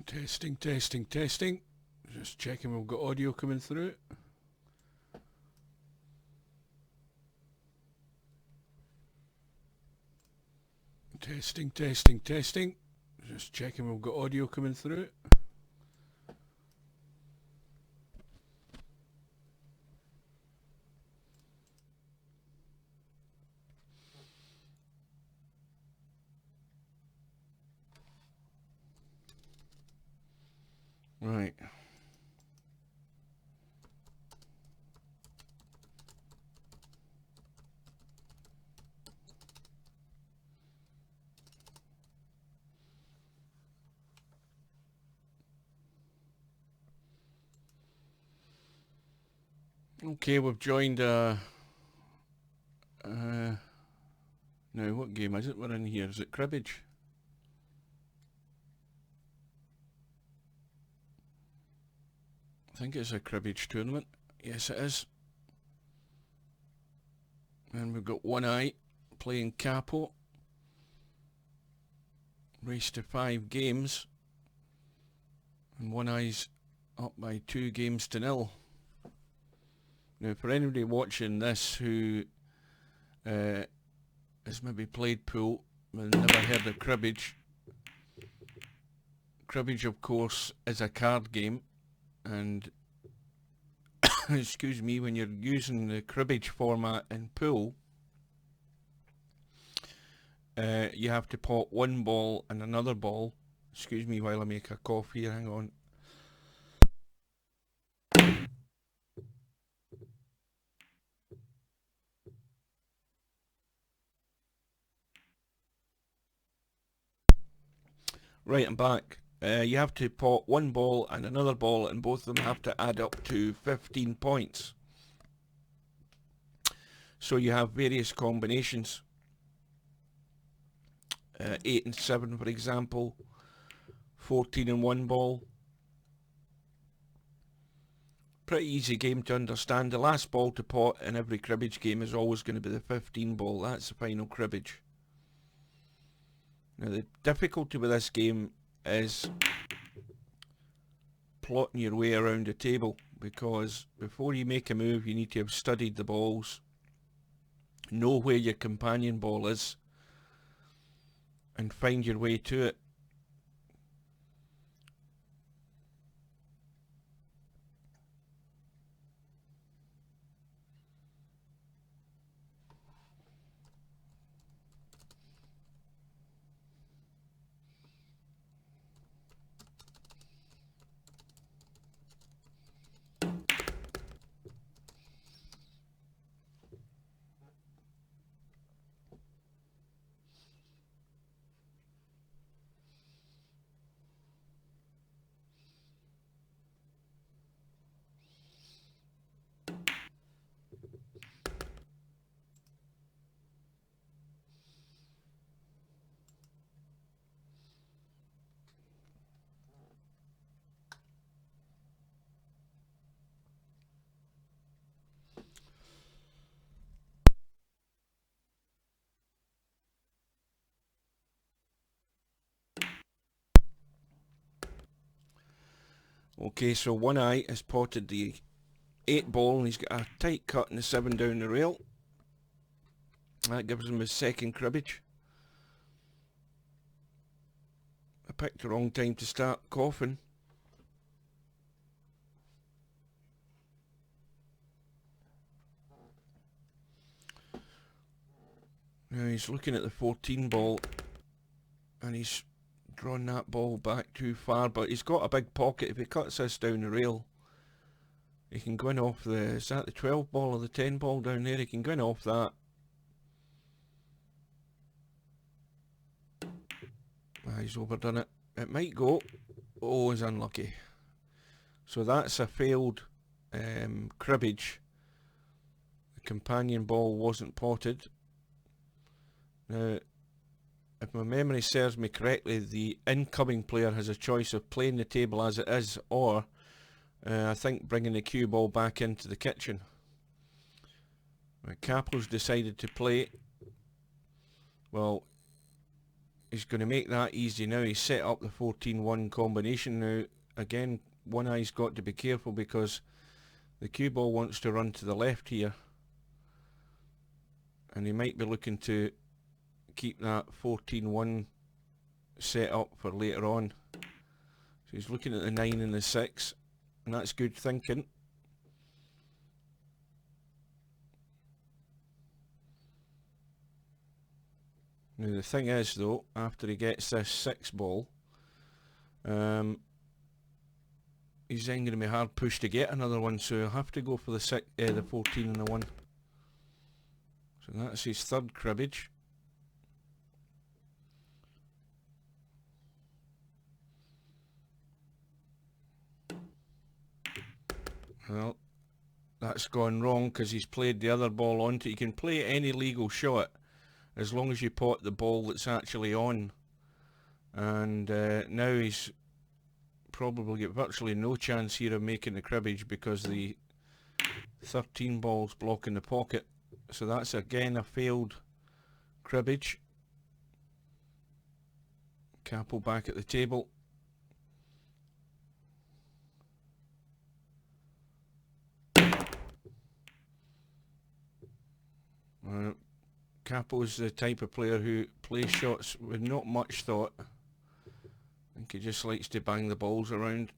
Testing, testing, testing. Just checking we've got audio coming through. Testing, testing, testing. Just checking we've got audio coming through. Right. Okay, we've joined now what game is it we're in here? Is it Cribbage? I think it's a Cribbage tournament. Yes it is. And we've got One Eye playing Capo. Race to 5 games. And One Eye's up by 2 games to 0. Now for anybody watching this who has maybe played pool and never heard of Cribbage, Cribbage of course is a card game, and excuse me, when you're using the Cribbage format in pool, you have to pot one ball and another ball. Excuse me while I make a coffee, hang on. Right, I'm back. You have to pot one ball and another ball, and both of them have to add up to 15 points. So you have various combinations. 8 and 7 for example, 14 and 1 ball. Pretty easy game to understand. The last ball to pot in every cribbage game is always going to be the 15 ball. That's the final cribbage. Now the difficulty with this game is plotting your way around the table, because before you make a move you need to have studied the balls, know where your companion ball is, and find your way to it. Okay, so One Eye has potted the 8 ball and he's got a tight cut in the 7 down the rail. That gives him his second cribbage. I picked the wrong time to start coughing. Now he's looking at the 14 ball and he's drawn that ball back too far, but he's got a big pocket. If he cuts this down the rail, he can go in off the, is that the 12 ball or the 10 ball down there? He can go in off that. He's overdone it. It might go. Oh, he's unlucky. So that's a failed cribbage. The companion ball wasn't potted. Now, if my memory serves me correctly, the incoming player has a choice of playing the table as it is, or I think bringing the cue ball back into the kitchen. Capo's decided to play. Well, he's going to make that easy now. He's set up the 14-1 combination now. Again, One Eye's got to be careful because the cue ball wants to run to the left here, and he might be looking to keep that 14-1 set up for later on. So he's looking at the 9 and the 6, and that's good thinking. Now the thing is though, after he gets this 6 ball, he's then going to be hard pushed to get another one, so he'll have to go for the 14 and the 1. So that's his third cribbage. Well, that's gone wrong because he's played the other ball onto it. You can play any legal shot as long as you pot the ball that's actually on. And now he's probably got virtually no chance here of making the cribbage because the 13 ball's blocking the pocket. So that's again a failed cribbage. Capo back at the table. Capo's the type of player who plays shots with not much thought. I think he just likes to bang the balls around.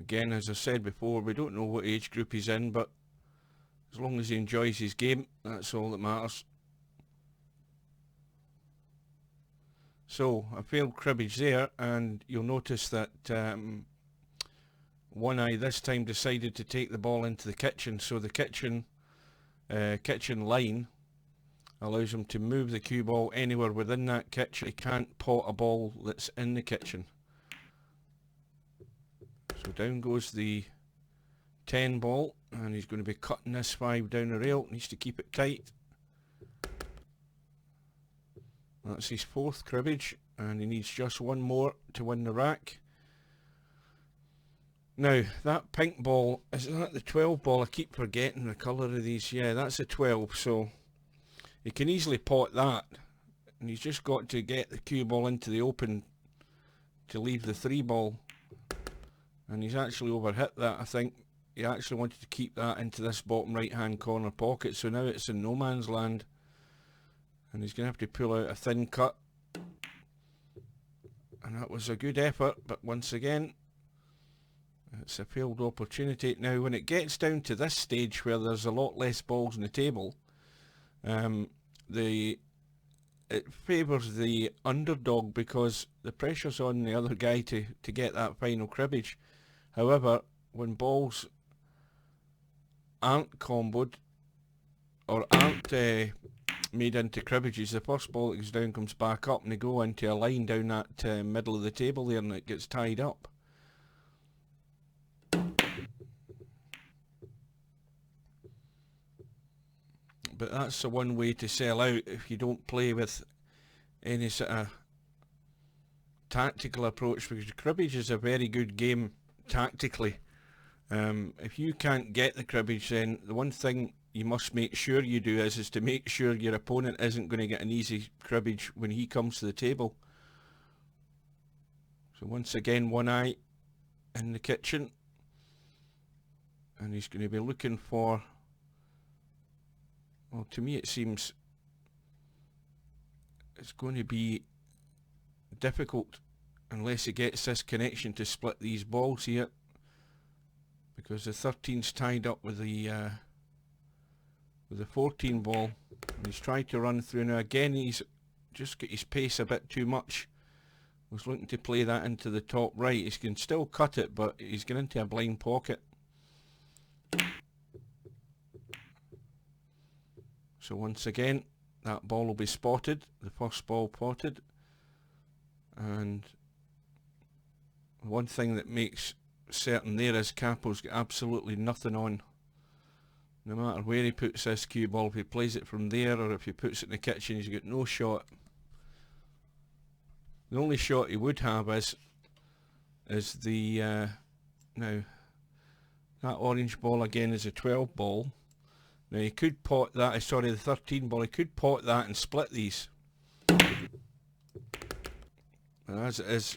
Again, as I said before, we don't know what age group he's in, but as long as he enjoys his game, that's all that matters. So, a failed cribbage there, and you'll notice that One Eye this time decided to take the ball into the kitchen, so the kitchen line allows him to move the cue ball anywhere within that kitchen. He can't pot a ball that's in the kitchen. So down goes the 10 ball, and he's going to be cutting this 5 down the rail. Needs to keep it tight. That's his 4th cribbage, and he needs just one more to win the rack. Now, that pink ball, is that the 12 ball? I keep forgetting the colour of these. Yeah, that's a 12, so he can easily pot that. And he's just got to get the cue ball into the open to leave the 3 ball. And he's actually overhit that, I think. He actually wanted to keep that into this bottom right hand corner pocket, so now it's in no man's land. And he's going to have to pull out a thin cut. And that was a good effort, but once again, it's a failed opportunity. Now, when it gets down to this stage where there's a lot less balls on the table, it favours the underdog because the pressure's on the other guy to get that final cribbage. However, when balls aren't comboed or aren't made into cribbages, the first ball that goes down comes back up and they go into a line down that middle of the table there, and it gets tied up. But that's the one way to sell out if you don't play with any sort of tactical approach, because cribbage is a very good game tactically. If you can't get the cribbage, then the one thing you must make sure you do is to make sure your opponent isn't going to get an easy cribbage when he comes to the table. So once again, One Eye in the kitchen, and he's going to be looking for, well, to me it seems it's going to be difficult unless he gets this connection to split these balls here, because the 13's tied up with the 14 ball, and he's tried to run through. Now again, he's just got his pace a bit too much. Was looking to play that into the top right. He can still cut it, but he's going into a blind pocket. So once again, that ball will be spotted, the first ball potted. And one thing that makes certain there is Capo's got absolutely nothing on. No matter where he puts this cue ball, if he plays it from there or if he puts it in the kitchen, he's got no shot. The only shot he would have is the now that orange ball again is a 12 ball. Now he could pot that, sorry, the 13 ball, he could pot that and split these. And as it is,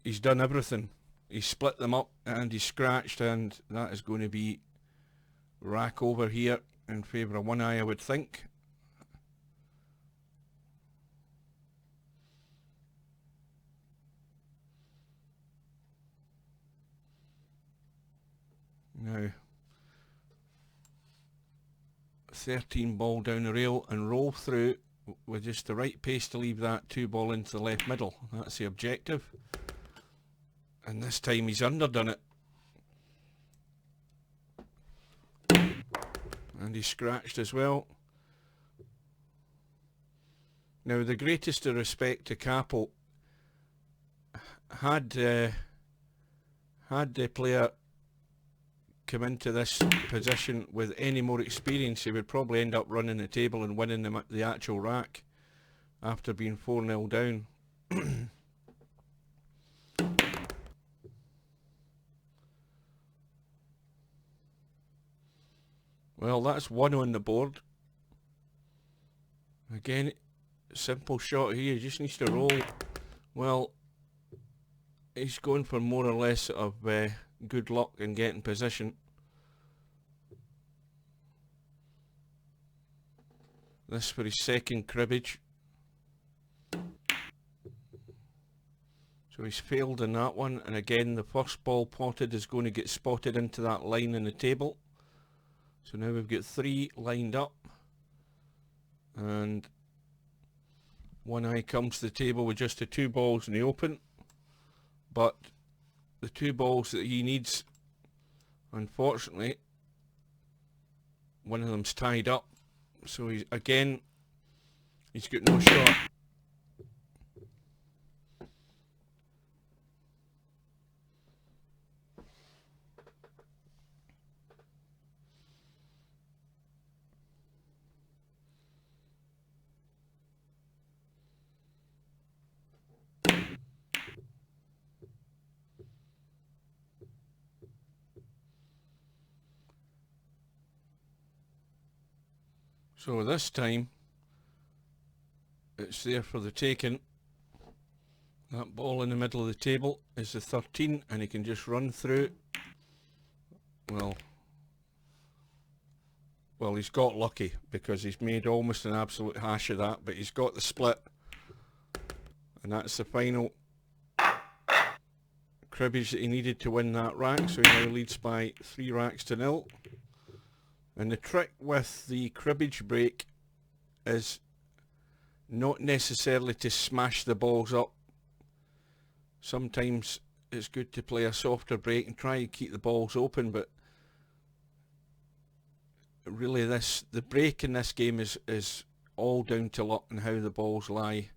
he's done everything. He's split them up and he's scratched, and that is going to be rack over here in favour of one eye, I would think. Now 13 ball down the rail and roll through with just the right pace to leave that 2 ball into the left middle. That's the objective. And this time he's underdone it. And he's scratched as well. Now, with the greatest of respect to Capo, had the player come into this position with any more experience, he would probably end up running the table and winning the actual rack after being 4-0 down. Well, that's 1 on the board. Again, simple shot here, he just needs to roll. Well, he's going for more or less of good luck in getting position. This for his second cribbage. So he's failed in that one, and again the first ball potted is going to get spotted into that line in the table. So now we've got 3 lined up, and one eye comes to the table with just the 2 balls in the open, but the 2 balls that he needs, unfortunately, one of them's tied up, so he's got no shot. So this time, it's there for the taking. That ball in the middle of the table is the 13, and he can just run through. Well, he's got lucky because he's made almost an absolute hash of that, but he's got the split. And that's the final cribbage that he needed to win that rack, so he now leads by 3 racks to 0. And the trick with the cribbage break is not necessarily to smash the balls up. Sometimes it's good to play a softer break and try and keep the balls open, but really the break in this game is all down to luck and how the balls lie.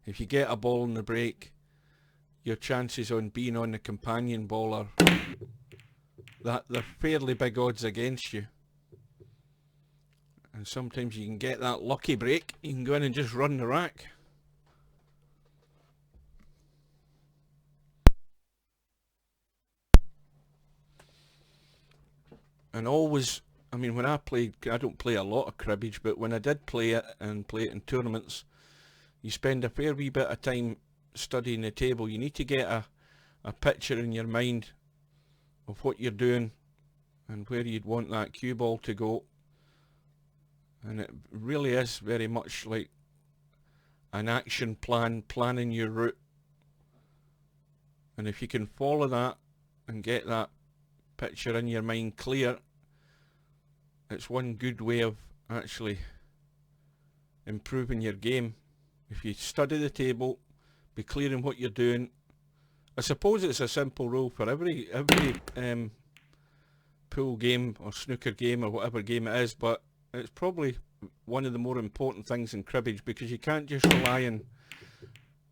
If you get a ball in the break, your chances on being on the companion ball are they're fairly big odds against you. And sometimes you can get that lucky break, you can go in and just run the rack. And always, I mean, when I played, I don't play a lot of cribbage, but when I did play it and play it in tournaments, you spend a fair wee bit of time studying the table. You need to get a picture in your mind of what you're doing and where you'd want that cue ball to go. And it really is very much like an action plan, planning your route. And if you can follow that and get that picture in your mind clear, it's one good way of actually improving your game. If you study the table, be clear in what you're doing. I suppose it's a simple rule for every pool game or snooker game or whatever game it is, but it's probably one of the more important things in cribbage, because you can't just rely on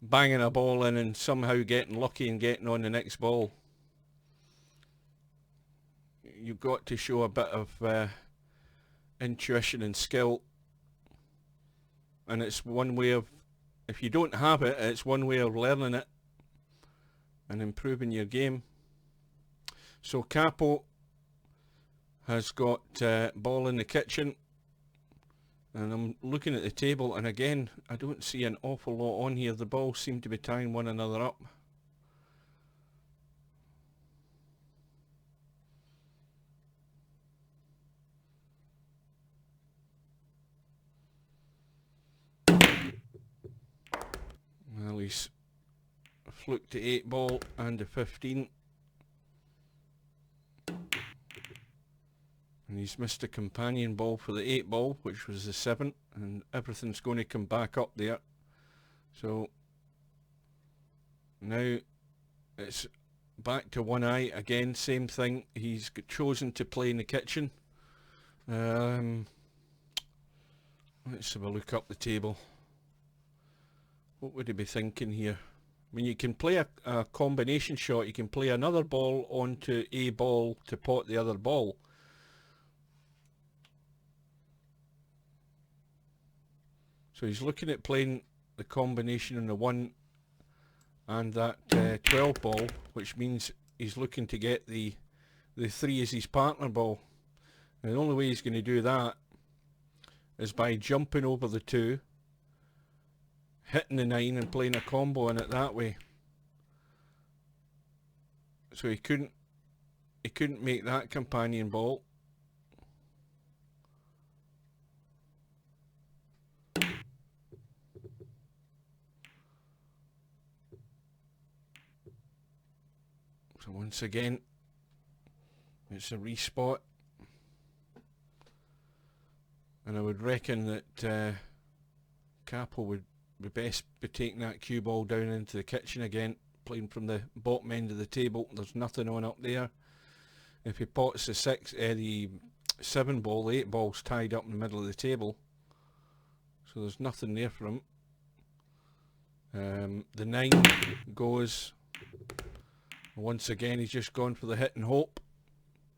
banging a ball in and somehow getting lucky and getting on the next ball. You've got to show a bit of intuition and skill, and it's one way of, if you don't have it, it's one way of learning it and improving your game. So Capo has got ball in the kitchen, And I'm looking at the table, and again, I don't see an awful lot on here. The balls seem to be tying one another up. Well, he's fluked the 8 ball and the 15. And he's missed a companion ball for the 8 ball, which was the 7, and everything's going to come back up there. So now it's back to one eye again, same thing. He's chosen to play in the kitchen. Let's have a look up the table. What would he be thinking here? I mean, you can play a combination shot. You can play another ball onto a ball to pot the other ball. So he's looking at playing the combination on the 1 and that 12 ball, which means he's looking to get the 3 as his partner ball. And the only way he's going to do that is by jumping over the 2, hitting the 9 and playing a combo in it that way. So he couldn't make that companion ball. So once again, it's a respot, and I would reckon that Capo would be best be taking that cue ball down into the kitchen again, playing from the bottom end of the table. There's nothing on up there. If he pots the 7 ball, the 8 ball's tied up in the middle of the table, so there's nothing there for him. The 9 goes. Once again, he's just gone for the hit and hope,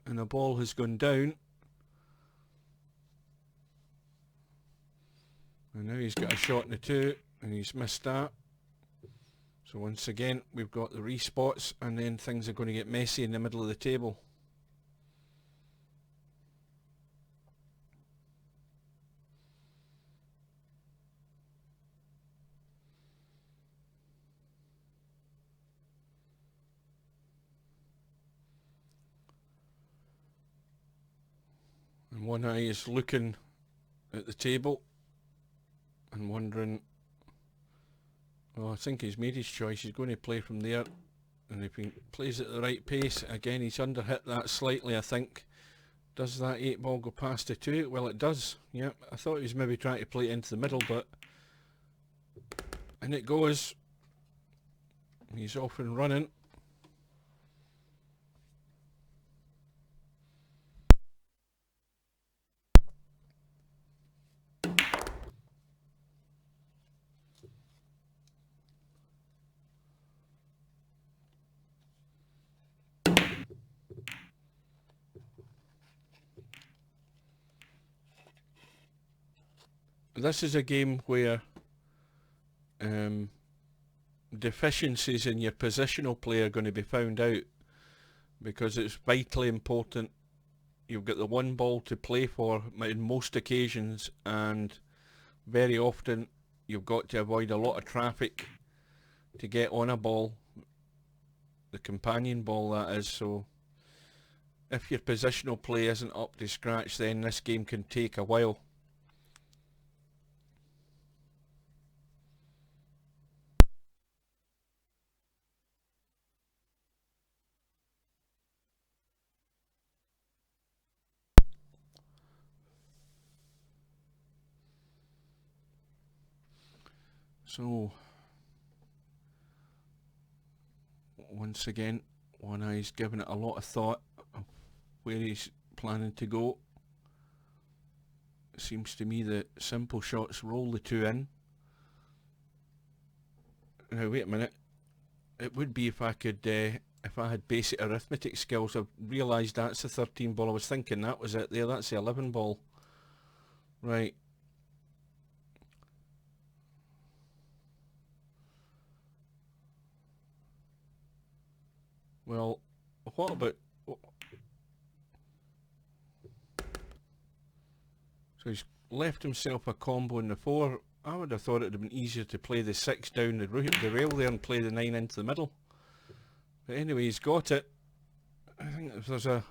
and the ball has gone down. And now he's got a shot in the 2, and he's missed that. So once again, we've got the respots, and then things are going to get messy in the middle of the table. And one eye is looking at the table and wondering, well, I think he's made his choice. He's going to play from there, and if he plays at the right pace, again he's underhit that slightly, I think. Does that 8 ball go past the 2? Well, it does. Yep, I thought he was maybe trying to play it into the middle, but and it goes. He's off and running. This is a game where deficiencies in your positional play are going to be found out, because it's vitally important. You've got the 1 ball to play for in most occasions, and very often you've got to avoid a lot of traffic to get on a ball, the companion ball that is. So if your positional play isn't up to scratch, then this game can take a while. So once again, one eye's giving it a lot of thought of where he's planning to go. It seems to me that simple shots roll the 2 in. Now wait a minute, it would be if I could, if I had basic arithmetic skills. I've realised that's the 13 ball. I was thinking that was it there, that's the 11 ball. Right. Well, what about... So he's left himself a combo in the 4. I would have thought it would have been easier to play the 6 down the rail there and play the 9 into the middle. But anyway, he's got it. I think if there's a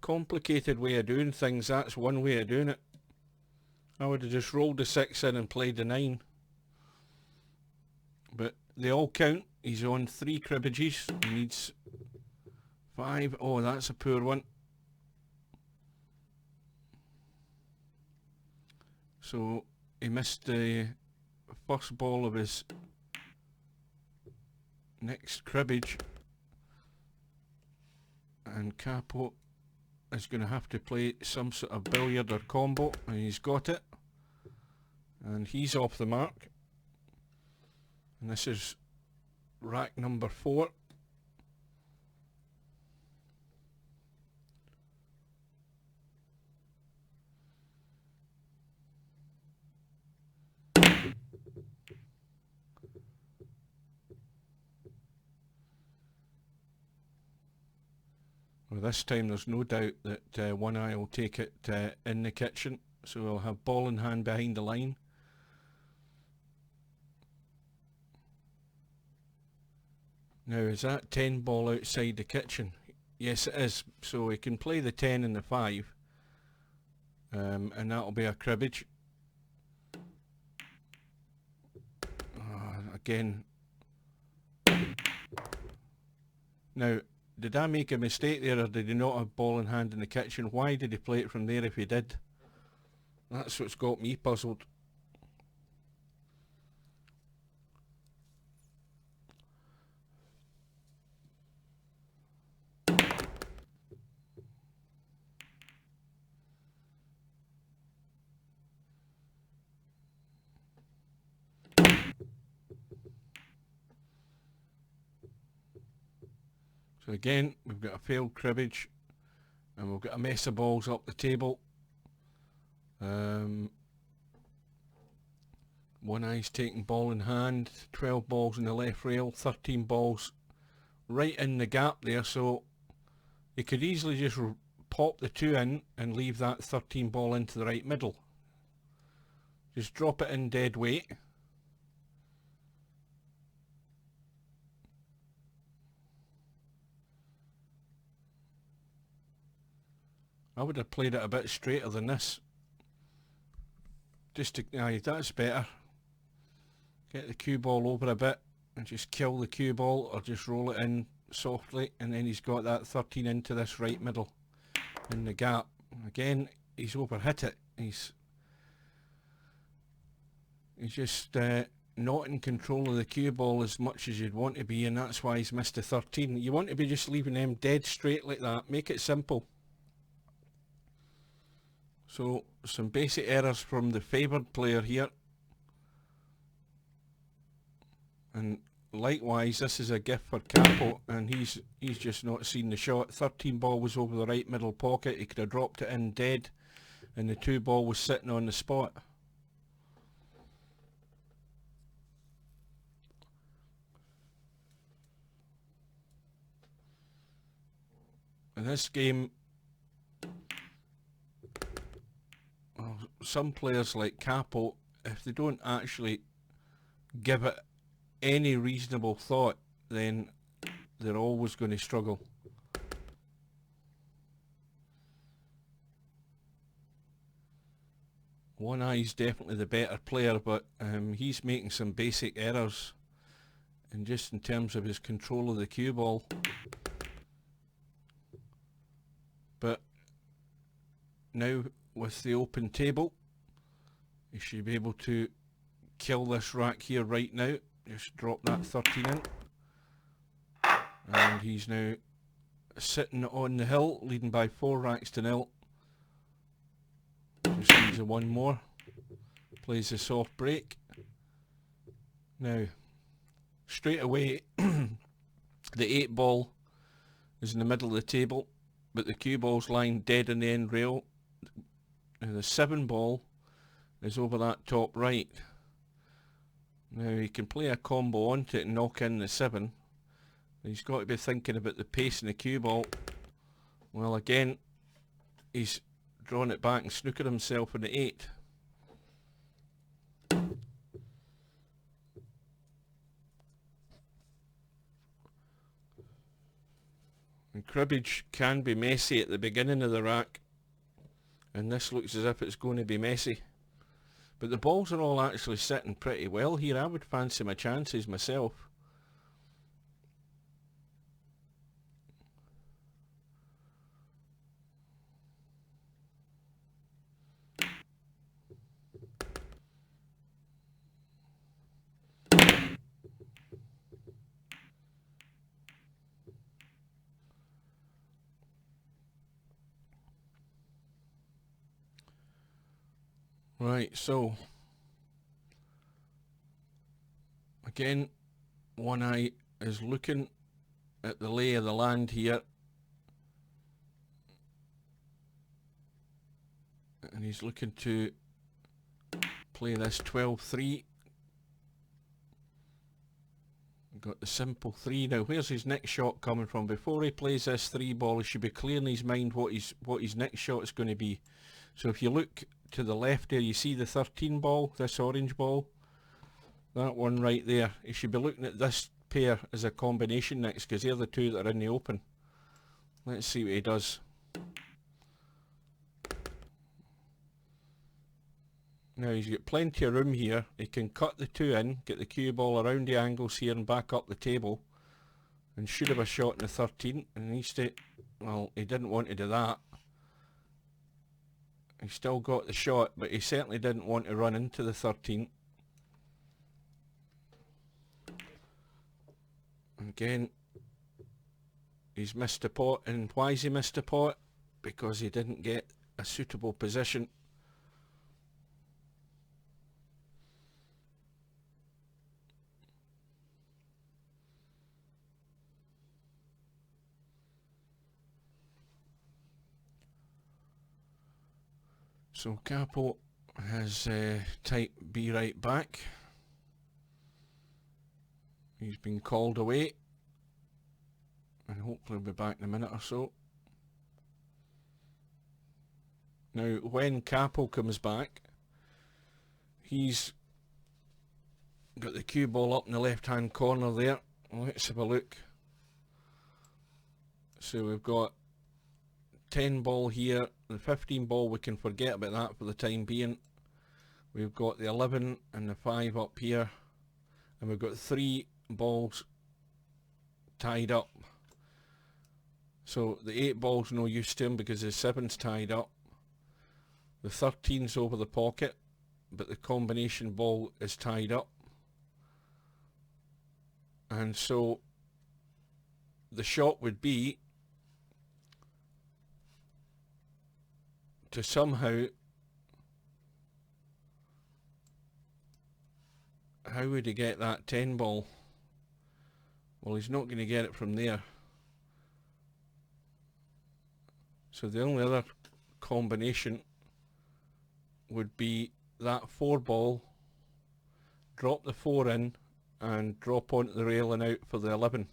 complicated way of doing things, that's one way of doing it. I would have just rolled the 6 in and played the 9. But they all count. He's on 3 cribbages. He needs 5. Oh, that's a poor one. So he missed the first ball of his next cribbage, and Capo is going to have to play some sort of billiard or combo, and he's got it, and he's off the mark. And this is rack number 4. Well, this time there's no doubt that one eye will take it in the kitchen, so we'll have ball in hand behind the line. Now, is that 10 ball outside the kitchen? Yes, it is. So he can play the 10 and the 5, and that'll be a cribbage. Again. Now, did I make a mistake there, or did he not have ball in hand in the kitchen? Why did he play it from there if he did? That's what's got me puzzled. So again, we've got a failed cribbage, and we've got a mess of balls up the table. One eye's taking ball in hand, 12 balls in the left rail, 13 balls right in the gap there, so you could easily just pop the 2 in and leave that 13 ball into the right middle. Just drop it in dead weight. I would have played it a bit straighter than this. Just to, aye, that's better. Get the cue ball over a bit and just kill the cue ball, or just roll it in softly, and then he's got that 13 into this right middle in the gap. Again, he's overhit it. He's just not in control of the cue ball as much as you'd want to be, and that's why he's missed the 13. You want to be just leaving them dead straight like that. Make it simple. So, some basic errors from the favoured player here. And likewise, this is a gift for Capo, and he's just not seen the shot. 13 ball was over the right middle pocket. He could have dropped it in dead, and the 2 ball was sitting on the spot. In this game, well, some players like Capo, if they don't actually give it any reasonable thought, then they're always going to struggle. One eye's definitely the better player, but he's making some basic errors, and just in terms of his control of the cue ball. But now with the open table, he should be able to kill this rack here right now. Just drop that 13 in, and he's now sitting on the hill, leading by 4 racks to 0. Just needs a 1 more. Plays a soft break. Now, straight away, the 8 ball is in the middle of the table, but the cue ball's lying dead in the end rail. And the 7 ball is over that top right. Now he can play a combo onto it and knock in the 7. He's got to be thinking about the pace in the cue ball. Well, again, he's drawn it back and snookered himself in the 8. And cribbage can be messy at the beginning of the rack, and this looks as if it's going to be messy. But the balls are all actually sitting pretty well here. I would fancy my chances myself. Right, so again, one eye is looking at the lay of the land here, and he's looking to play this 12-3. Got the simple 3. Now where's his next shot coming from? Before he plays this 3 ball, he should be clear in his mind what his next shot is going to be. So if you look to the left there, you see the 13 ball, this orange ball, that one right there. He should be looking at this pair as a combination next, because they're the two that are in the open. Let's see what he does. Now he's got plenty of room here. He can cut the 2 in, get the cue ball around the angles here and back up the table, and should have a shot in the 13. And he well, he didn't want to do that. He still got the shot, but he certainly didn't want to run into the 13. Again, he's missed a pot, and why has he missed a pot? Because he didn't get a suitable position. So Capo has typed "be right back." He's been called away, and hopefully he'll be back in a minute or so. Now when Capo comes back, he's got the cue ball up in the left hand corner there. Let's have a look. So we've got 10 ball here, the 15 ball we can forget about that for the time being. We've got the 11 and the 5 up here, and we've got 3 balls tied up. So the 8 ball's no use to him because the 7's tied up. The 13's over the pocket, but the combination ball is tied up. And so the shot would be to somehow, how would he get that 10 ball? Well, he's not going to get it from there. So the only other combination would be that 4 ball, drop the 4 in and drop onto the rail and out for the 11.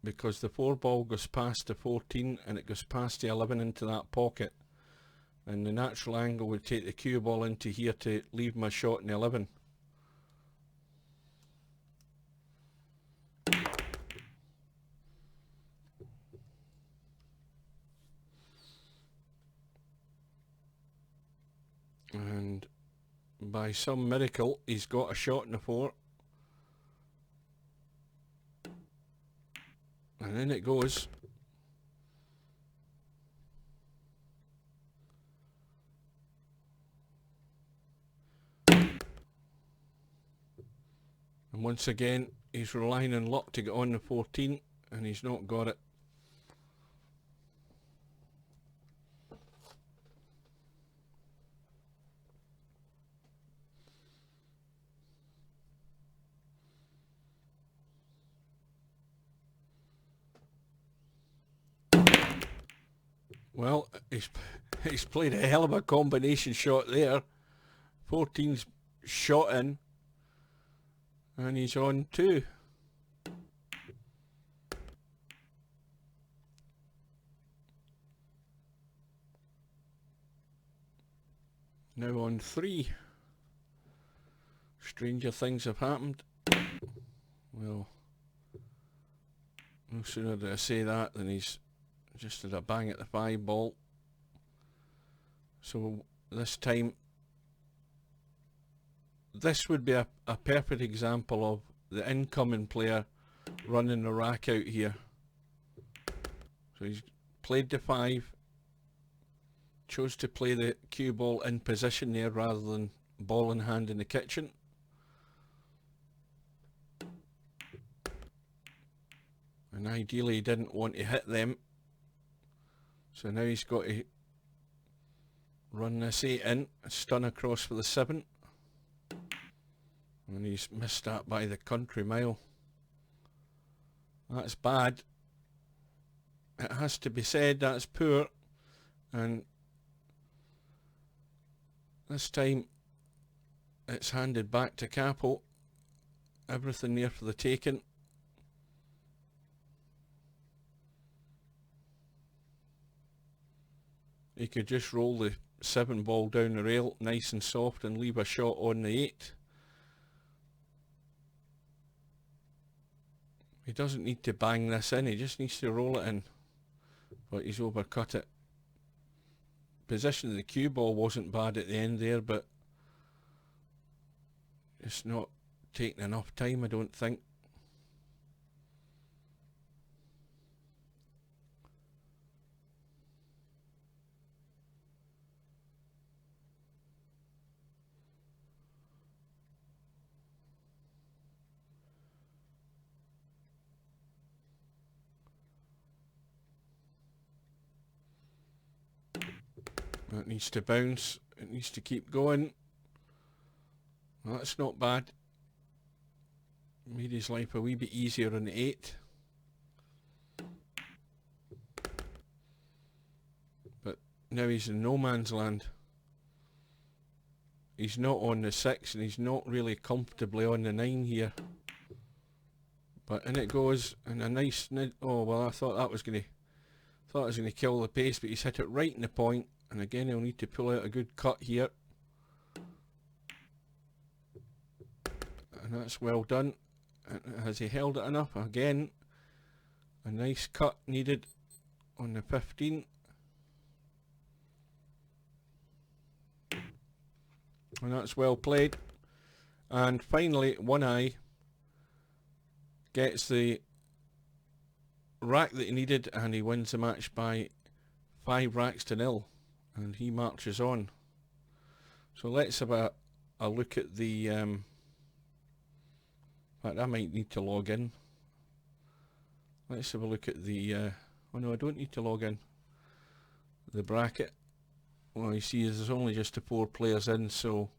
Because the 4 ball goes past the 14 and it goes past the 11 into that pocket, and the natural angle would take the cue ball into here to leave my shot in the 11. And by some miracle he's got a shot in the 4. And in it goes. And once again he's relying on luck to get on the 14, and he's not got it. Well, he's played a hell of a combination shot there. 14's shot in, and he's on 2. 3. Stranger things have happened. Well, no sooner did I say that than he's just had a bang at the 5 ball. So this time, this would be a perfect example of the incoming player running the rack out here. So he's played the 5, chose to play the cue ball in position there rather than ball in hand in the kitchen. And ideally he didn't want to hit them. So now he's got to run this 8 in, stun across for the 7. And he's missed that by the country mile. That's bad. It has to be said, that's poor. And this time it's handed back to Capo. Everything there for the taking. He could just roll the 7 ball down the rail nice and soft and leave a shot on the 8. He doesn't need to bang this in, he just needs to roll it in. But he's overcut it. Position of the cue ball wasn't bad at the end there, but it's not taking enough time, I don't think. It needs to bounce, it needs to keep going. Well, that's not bad. Made his life a wee bit easier on the 8. But now he's in no man's land. He's not on the 6 and he's not really comfortably on the 9 here. But in it goes, and a nice, oh well, I thought it was going to kill the pace, but he's hit it right in the point. And again, he'll need to pull out a good cut here. And that's well done. Has he held it enough? Again, a nice cut needed on the 15. And that's well played. And finally, One Eye gets the rack that he needed, and he wins the match by 5 racks to 0. And he marches on. So let's have a look at the in fact, I might need to log in. Let's have a look at the oh no, I don't need to log in. The bracket. Well, you see there's only just the 4 players in, so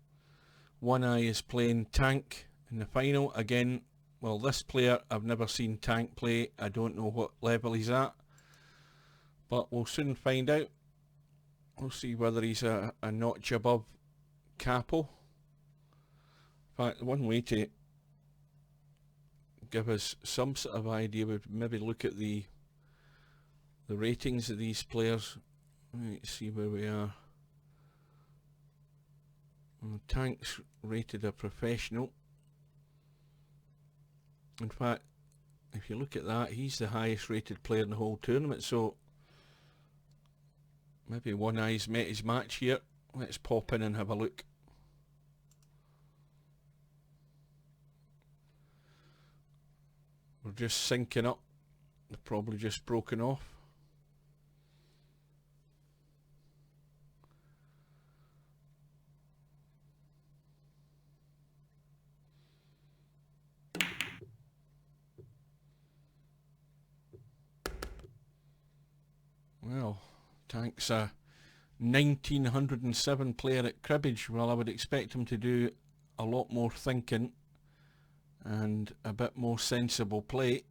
One Eye is playing Tank in the final. Again, well, this player I've never seen Tank play. I don't know what level he's at, but we'll soon find out. We'll see whether he's a notch above Capo. In fact, one way to give us some sort of idea would maybe look at the ratings of these players. Let's see where we are. Well, Tank's rated a professional. In fact, if you look at that, he's the highest rated player in the whole tournament, so maybe One Eye's met his match here. Let's pop in and have a look. We're just syncing up. They've probably just broken off. Well, Tank's a 1907 player at cribbage. Well, I would expect him to do a lot more thinking and a bit more sensible play.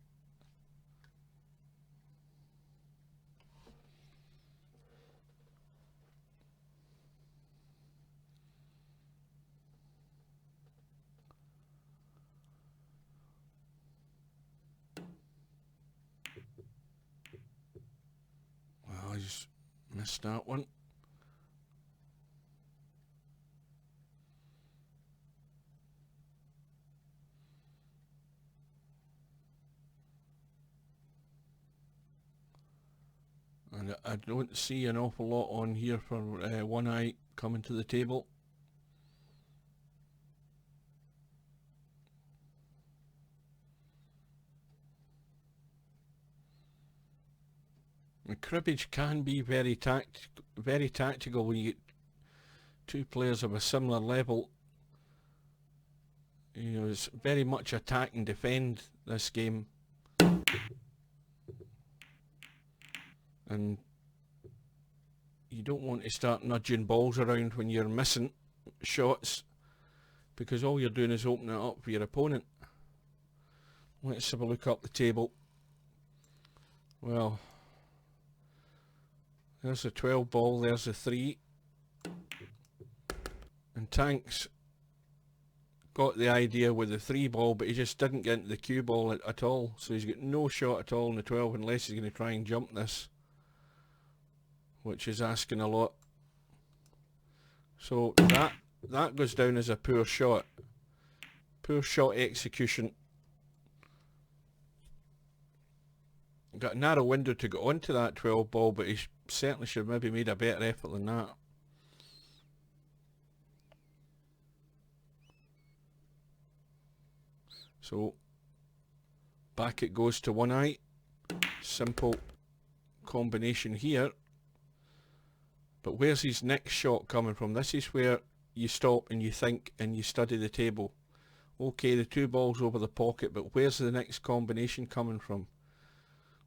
Well, I just missed that one. And I don't see an awful lot on here for one eye coming to the table. The cribbage can be very tactical when you get two players of a similar level. You know, it's very much attack and defend, this game. And you don't want to start nudging balls around when you're missing shots, because all you're doing is opening it up for your opponent. Let's have a look up the table. Well, there's the 12 ball, there's the 3. And Tank's got the idea with the 3 ball, but he just didn't get into the cue ball at all. So he's got no shot at all in the 12 unless he's going to try and jump this, which is asking a lot. So that goes down as a poor shot. Poor shot execution. Got a narrow window to get onto that 12 ball, but he certainly should have maybe made a better effort than that. So back it goes to one eye. Simple combination here. But where's his next shot coming from? This is where you stop and you think and you study the table. Okay, the 2 balls over the pocket, but where's the next combination coming from?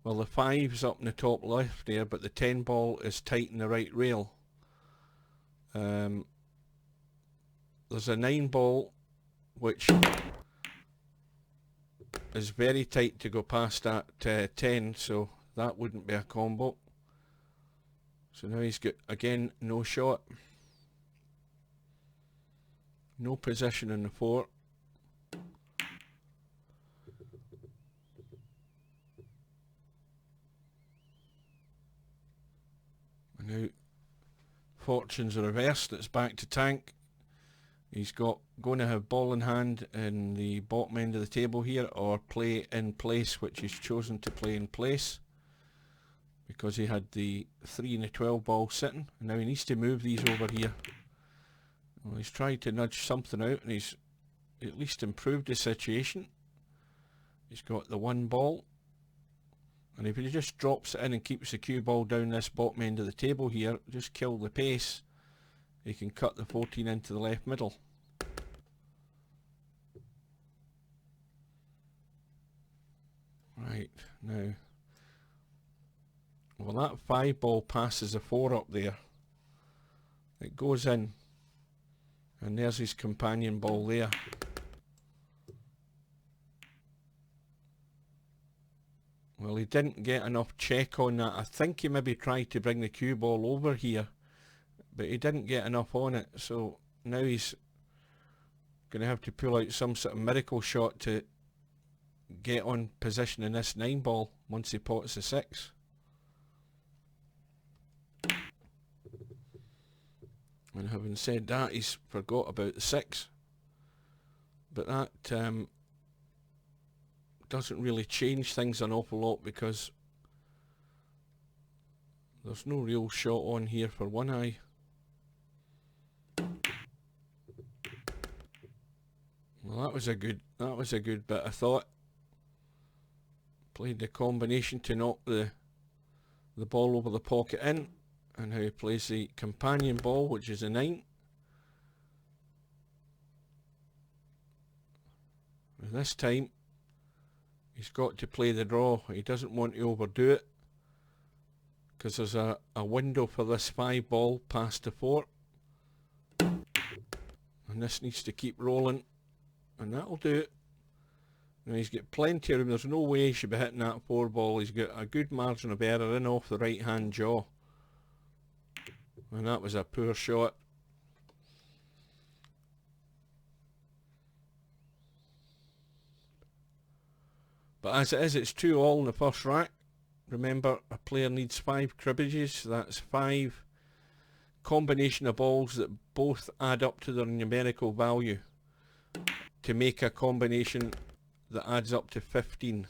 Well, the 5's up in the top left there, but the 10 ball is tight in the right rail. There's a 9 ball which is very tight to go past that 10, so that wouldn't be a combo. So now he's got, again, no shot. No position in the 4. And now fortunes are reversed. It's back to Tank. He's going to have ball in hand in the bottom end of the table here, or play in place, which he's chosen to play in place because he had the 3 and the 12 ball sitting, and now he needs to move these over here. Well, he's tried to nudge something out and he's at least improved the situation. He's got the 1 ball, and if he just drops it in and keeps the cue ball down this bottom end of the table here, just kill the pace, he can cut the 14 into the left middle. Right, now, well, that 5 ball passes a 4 up there. It goes in, and there's his companion ball there. Well, he didn't get enough check on that. I think he maybe tried to bring the cue ball over here, but he didn't get enough on it, so now he's going to have to pull out some sort of miracle shot to get on position in this 9 ball once he pots the 6. And having said that, he's forgot about the 6. But that doesn't really change things an awful lot, because there's no real shot on here for one eye. Well, that was a good bit of thought. Played the combination to knock the ball over the pocket in, and how he plays the companion ball, which is a 9. And this time he's got to play the draw. He doesn't want to overdo it, because there's a window for this 5 ball past the 4, and this needs to keep rolling, and that'll do it. Now he's got plenty of room. There's no way he should be hitting that 4 ball. He's got a good margin of error in off the right hand jaw, and that was a poor shot. But as it is, it's 2-all in the first rack. Remember, a player needs 5 cribbages. That's 5 combination of balls that both add up to their numerical value to make a combination that adds up to 15.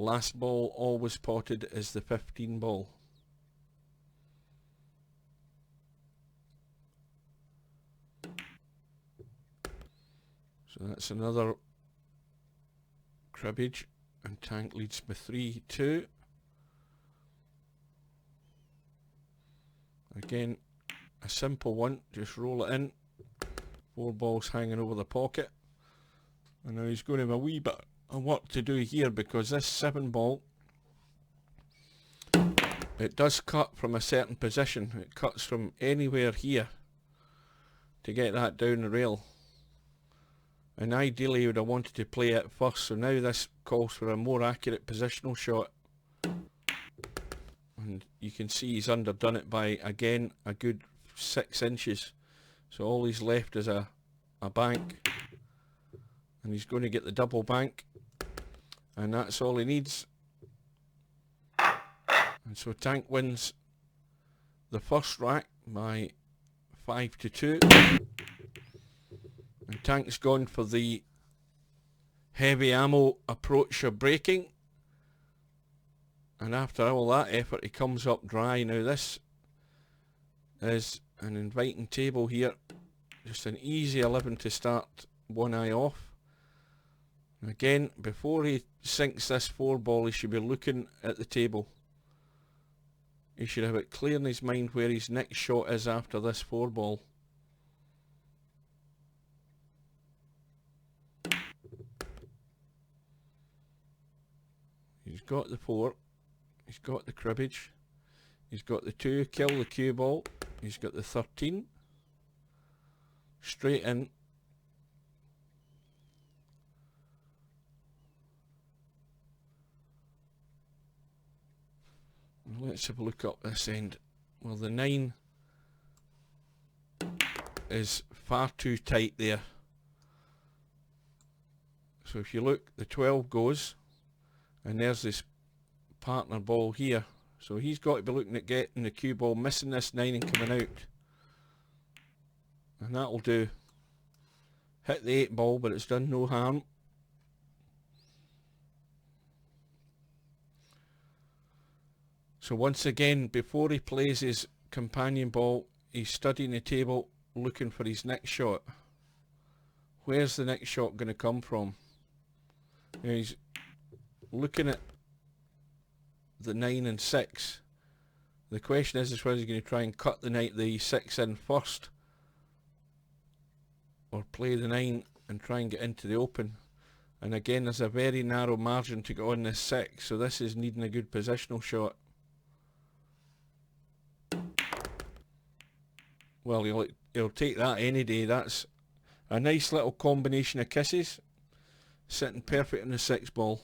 Last ball always potted is the 15 ball. So that's another cribbage, and Tank leads by 3-2. Again, a simple one, just roll it in. 4 balls hanging over the pocket. And now he's going to have a wee bit of work to do here, because this 7 ball, it does cut from a certain position. It cuts from anywhere here to get that down the rail. And ideally you would have wanted to play it first, so now this calls for a more accurate positional shot. And you can see he's underdone it by, again, a good 6 inches. So all he's left is a bank. And he's going to get the double bank. And that's all he needs. And so Tank wins the first rack by 5-2. And Tank's gone for the heavy ammo approach of breaking. And after all that effort, he comes up dry. Now this is an inviting table here. Just an easy 11 to start one eye off. And again, before he sinks this 4 ball, he should be looking at the table. He should have it clear in his mind where his next shot is after this 4 ball. He's got the 4, he's got the cribbage, he's got the 2, kill the cue ball, he's got the 13, straight in. Let's have a look up this end. Well, the 9 is far too tight there. So if you look, the 12 goes, and there's this partner ball here. So he's got to be looking at getting the cue ball, missing this 9 and coming out. And that'll do. Hit the 8 ball, but it's done no harm. So once again, before he plays his companion ball, he's studying the table, looking for his next shot. Where's the next shot going to come from? Now he's looking at the 9 and 6. The question is whether he's going to try and cut the 6 in first, or play the 9 and try and get into the open. And again, there's a very narrow margin to go on this 6, so this is needing a good positional shot. Well, he'll take that any day. That's a nice little combination of kisses, sitting perfect in the 6 ball.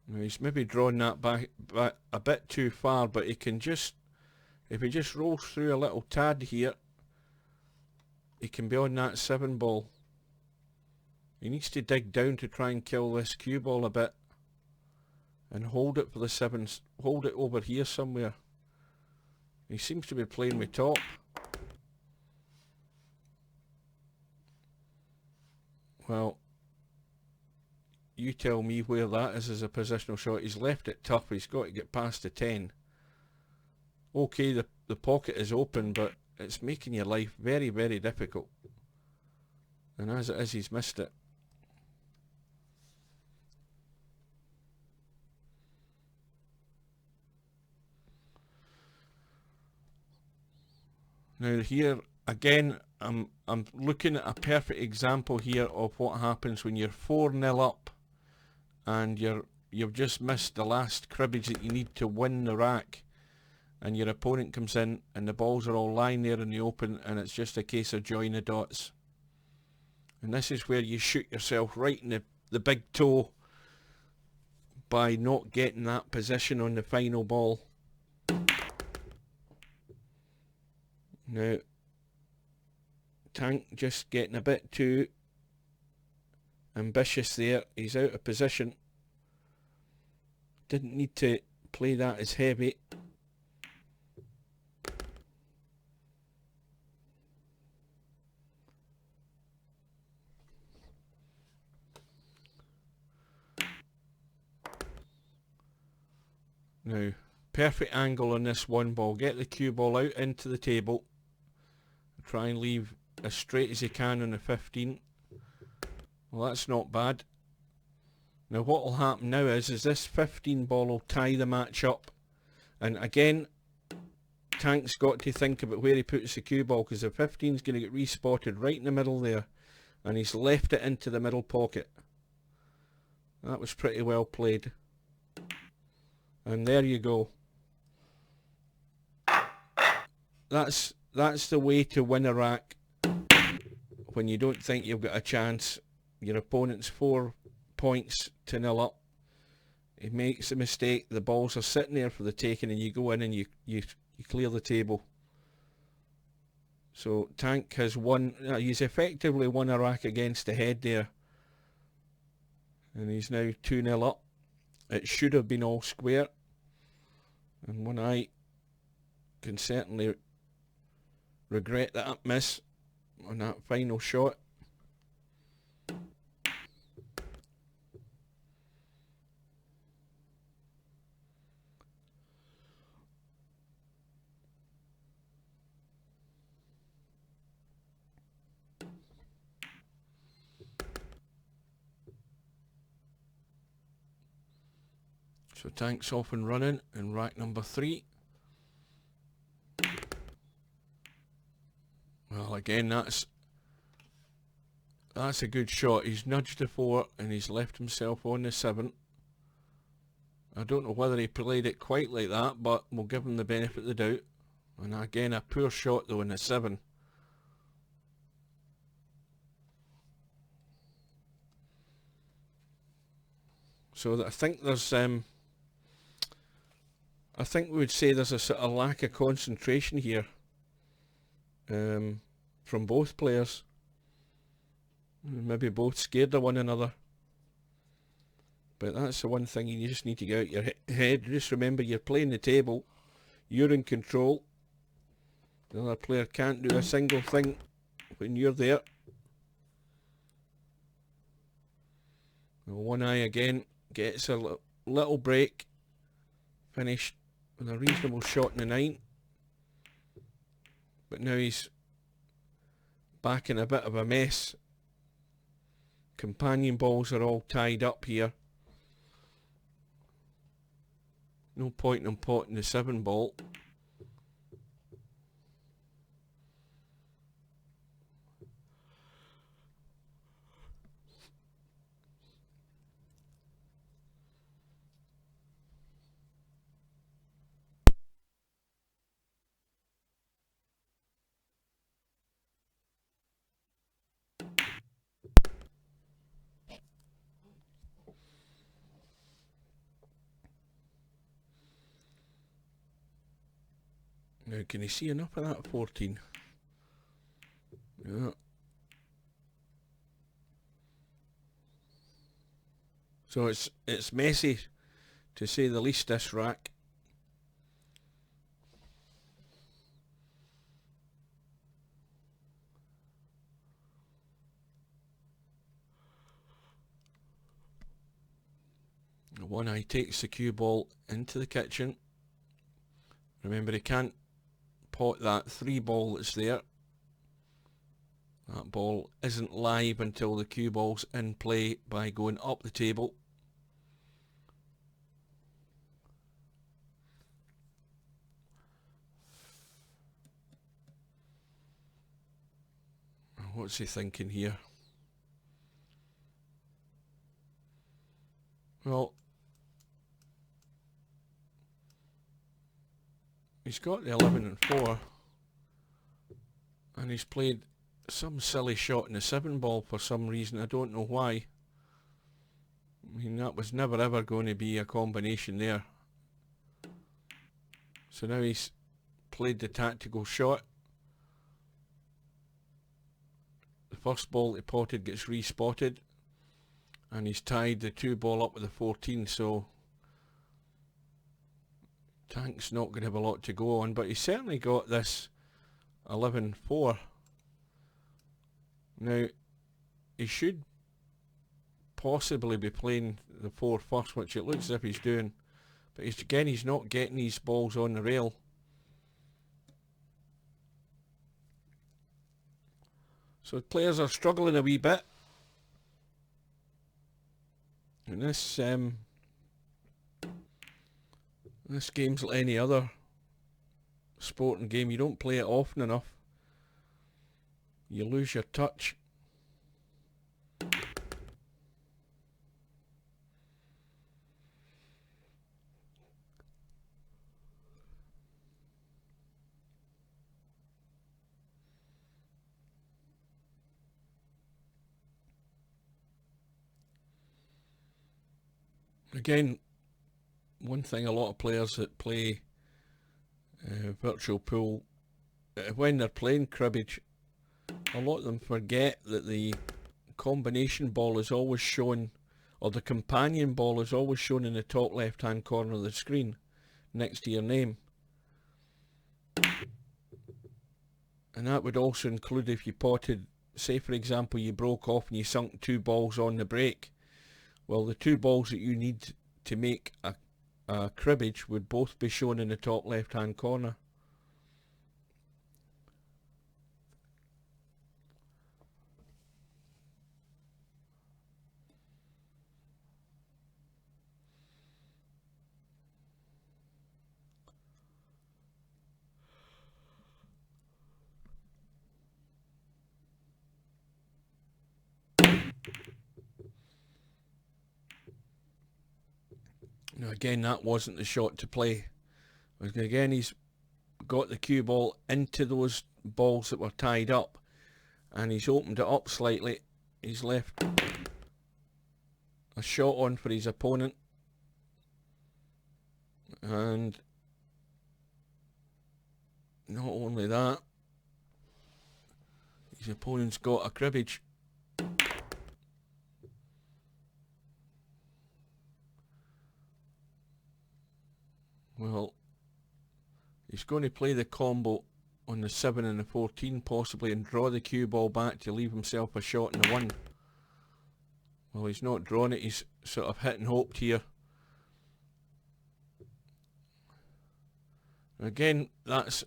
Now he's maybe drawn that back a bit too far, but he can just, if he just rolls through a little tad here, he can be on that 7 ball. He needs to dig down to try and kill this cue ball a bit, and hold it for the 7s, hold it over here somewhere. He seems to be playing with top. Well, you tell me where that is as a positional shot. He's left it tough, he's got to get past the 10. Okay, the pocket is open, but it's making your life very, very difficult. And as it is, he's missed it. Now here again, I'm looking at a perfect example here of what happens when you're 4-0 up and you've just missed the last cribbage that you need to win the rack, and your opponent comes in and the balls are all lying there in the open, and it's just a case of join the dots. And this is where you shoot yourself right in the big toe by not getting that position on the final ball. Now, Tank just getting a bit too ambitious there. He's out of position. Didn't need to play that as heavy. Now, perfect angle on this one ball. Get the cue ball out into the table. Try and leave as straight as you can on the 15. Well, that's not bad. Now what will happen now is this 15 ball will tie the match up. And again, Tank's got to think about where he puts the cue ball, because the 15's going to get respotted right in the middle there. And he's left it into the middle pocket. That was pretty well played. And there you go. That's the way to win a rack when you don't think you've got a chance. Your opponent's 4 points to 0 up. He makes a mistake, the balls are sitting there for the taking, and you go in and you clear the table. So Tank has won. He's effectively won a rack against the head there. And he's now 2-0 up. It should have been all square. And One Eye can certainly regret that miss on that final shot. So Tank's off and running in rack number 3. Well, again, that's a good shot. He's nudged the 4 and he's left himself on the 7. I don't know whether he played it quite like that, but we'll give him the benefit of the doubt. And again, a poor shot though in the 7. So I think there's I think we would say there's a sort of lack of concentration here from both players. Maybe both scared of one another. But that's the one thing you just need to get out your head. Just remember, you're playing the table. You're in control. The other player can't do a single thing when you're there. One Eye again gets a little break. Finished with a reasonable shot in the 9. But now he's back in a bit of a mess. Companion balls are all tied up here. No point in potting the 7 ball. Now, can you see enough of that 14? Yeah. So it's messy, to say the least, this rack. One Eye takes the cue ball into the kitchen. Remember, he can't pot that 3 ball that's there. That ball isn't live until the cue ball's in play by going up the table. What's he thinking here? Well, he's got the 11 and 4, and he's played some silly shot in the 7 ball for some reason. I don't know why. I mean, that was never ever going to be a combination there. So now he's played the tactical shot. The first ball he potted gets respotted, and he's tied the 2 ball up with the 14, so Tank's not going to have a lot to go on, but he's certainly got this 11-4. Now, he should possibly be playing the 4 first, which it looks as if he's doing, But again, he's not getting these balls on the rail. So players are struggling a wee bit. And this game's like any other sporting game. You don't play it often enough, you lose your touch. Again, one thing a lot of players that play virtual pool, when they're playing cribbage, a lot of them forget that the combination ball is always shown, or the companion ball is always shown in the top left hand corner of the screen next to your name. And that would also include if you potted, say for example you broke off and you sunk 2 balls on the break. Well, the 2 balls that you need to make a cribbage would both be shown in the top left hand corner. Now again, that wasn't the shot to play. Again, he's got the cue ball into those balls that were tied up, and he's opened it up slightly. He's left a shot on for his opponent, and not only that, his opponent's got a cribbage. Well, he's going to play the combo on the 7 and the 14 possibly, and draw the cue ball back to leave himself a shot in the 1. Well, he's not drawn it, he's sort of hit and hoped here. Again, that's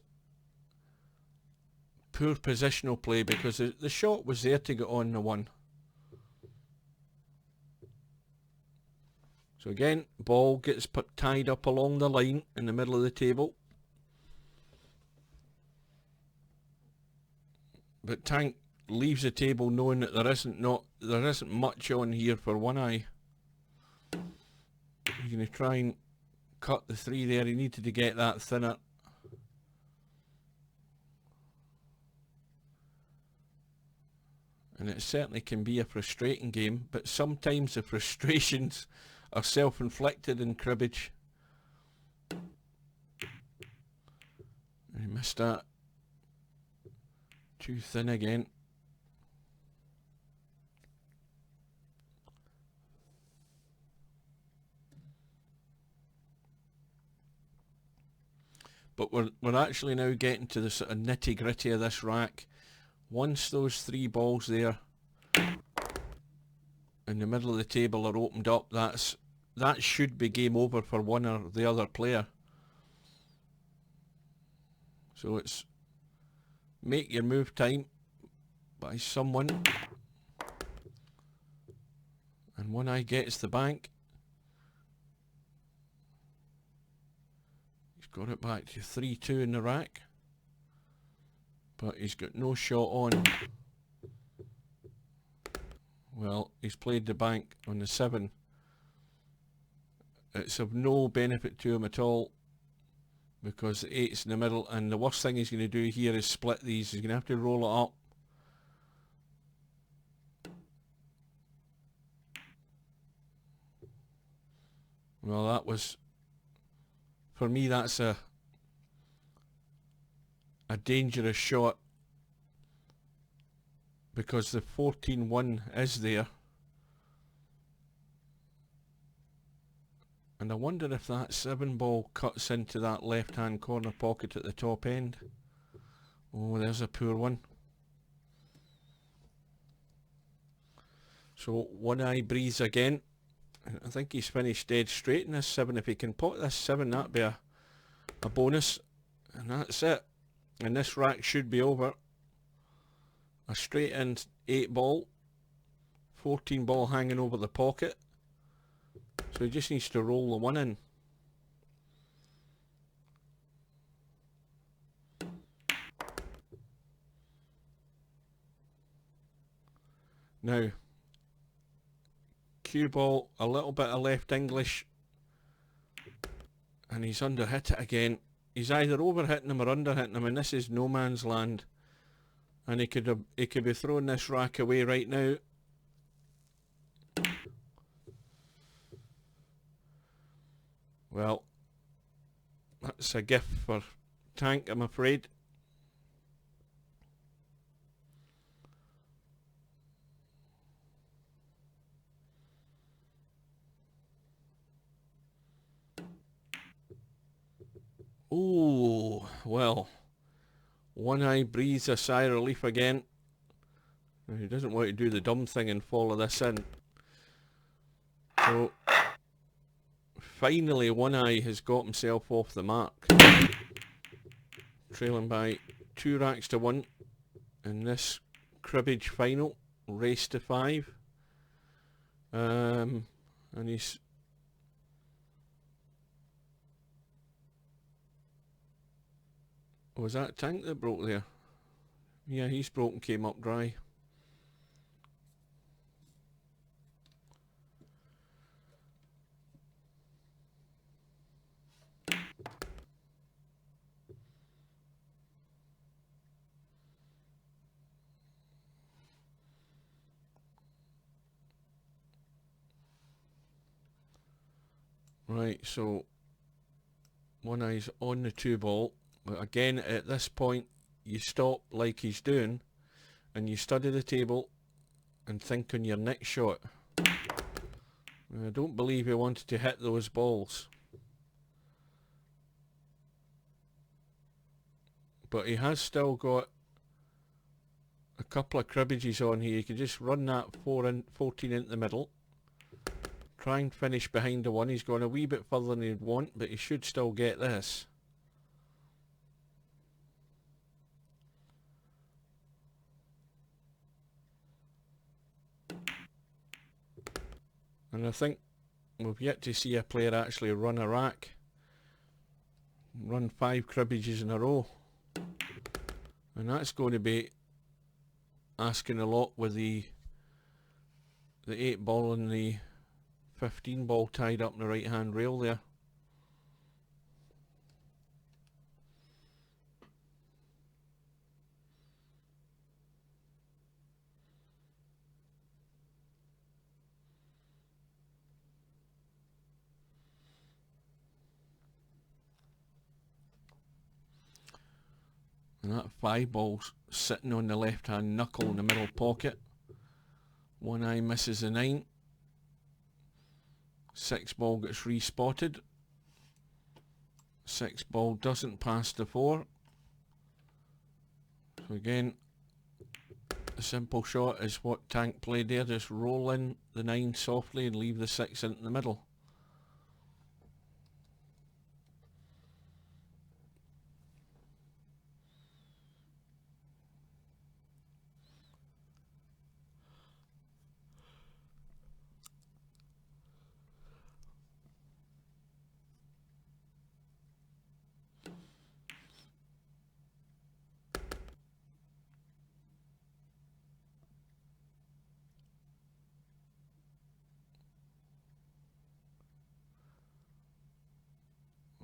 poor positional play, because the shot was there to get on the 1. So again, ball gets tied up along the line in the middle of the table. But Tank leaves the table knowing that there isn't much on here for One Eye. He's going to try and cut the 3 there. He needed to get that thinner. And it certainly can be a frustrating game, but sometimes the frustrations are self-inflicted in cribbage. He missed that. Too thin again. But we're actually now getting to the sort of nitty-gritty of this rack. Once those 3 balls there in the middle of the table are opened up, that should be game over for one or the other player. So it's make your move time by someone, and One Eye gets the bank. He's got it back to 3-2 in the rack, but he's got no shot on. Well, he's played the bank on the 7. It's of no benefit to him at all, because the 8's in the middle, and the worst thing he's going to do here is split these. He's going to have to roll it up. Well, that was, for me, that's a dangerous shot, because the 14-1 is there. And I wonder if that 7 ball cuts into that left hand corner pocket at the top end. Oh, there's a poor one. So One Eye breathes again. I think he's finished dead straight in this 7. If he can pot this 7, that'd be a bonus. And that's it. And this rack should be over. A straight in 8 ball. 14 ball hanging over the pocket. So he just needs to roll the 1 in. Now, cue ball, a little bit of left English, and he's under hit it again. He's either over hitting him or under hitting him, and this is no man's land. And he could be throwing this rack away right now. Well, that's a gift for Tank, I'm afraid. Oh, well, One Eye breathes a sigh of relief again. He doesn't want to do the dumb thing and follow this in. So, finally One Eye has got himself off the mark. Trailing by 2 racks to 1 in this cribbage final, race to 5. And he's... Was that Tank that broke there? Yeah, he's broken, came up dry. Right, so One Eye's on the 2 ball. But again, at this point, you stop like he's doing, and you study the table and think on your next shot. I don't believe he wanted to hit those balls. But he has still got a couple of cribbages on here. You can just run that 14 into the middle. Try and finish behind the 1. He's gone a wee bit further than he'd want, but he should still get this. And I think we've yet to see a player actually run a rack. Run 5 cribbages in a row. And that's going to be asking a lot with the 8 ball and the 15 ball tied up in the right hand rail there. And that 5 ball's sitting on the left hand knuckle in the middle pocket. One Eye misses the 9. 6 ball gets respotted. 6 ball doesn't pass the 4. So again, a simple shot is what Tank played there. Just roll in the 9 softly and leave the 6 in the middle.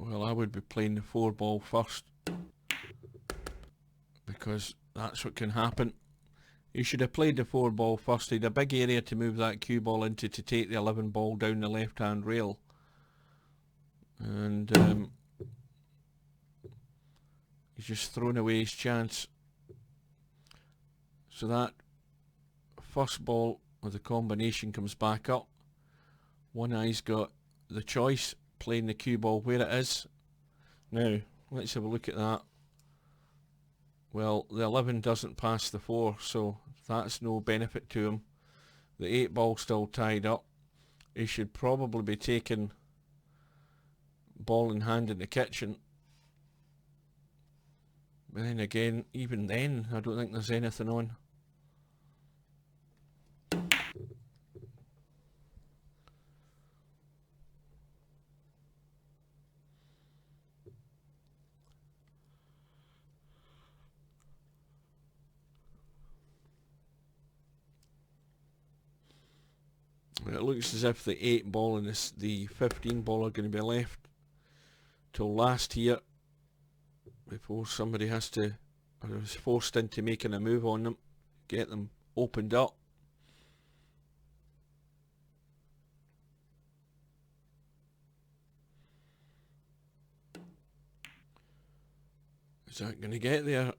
Well, I would be playing the 4 ball first, because that's what can happen. He should have played the 4 ball first. He had a big area to move that cue ball into to take the 11 ball down the left hand rail. And he's just thrown away his chance. So that first ball with the combination comes back up. One Eye's got the choice, playing the cue ball where it is. Now, let's have a look at that. Well, the 11 doesn't pass the 4, so that's no benefit to him. The 8 ball still tied up. he should probably be taking ball in hand in the kitchen. But then again, even then, I don't think there's anything on. It looks as if the 8 ball and the 15 ball are going to be left till last here before somebody has to, or is forced into making a move on them, get them opened up. Is that going to get there?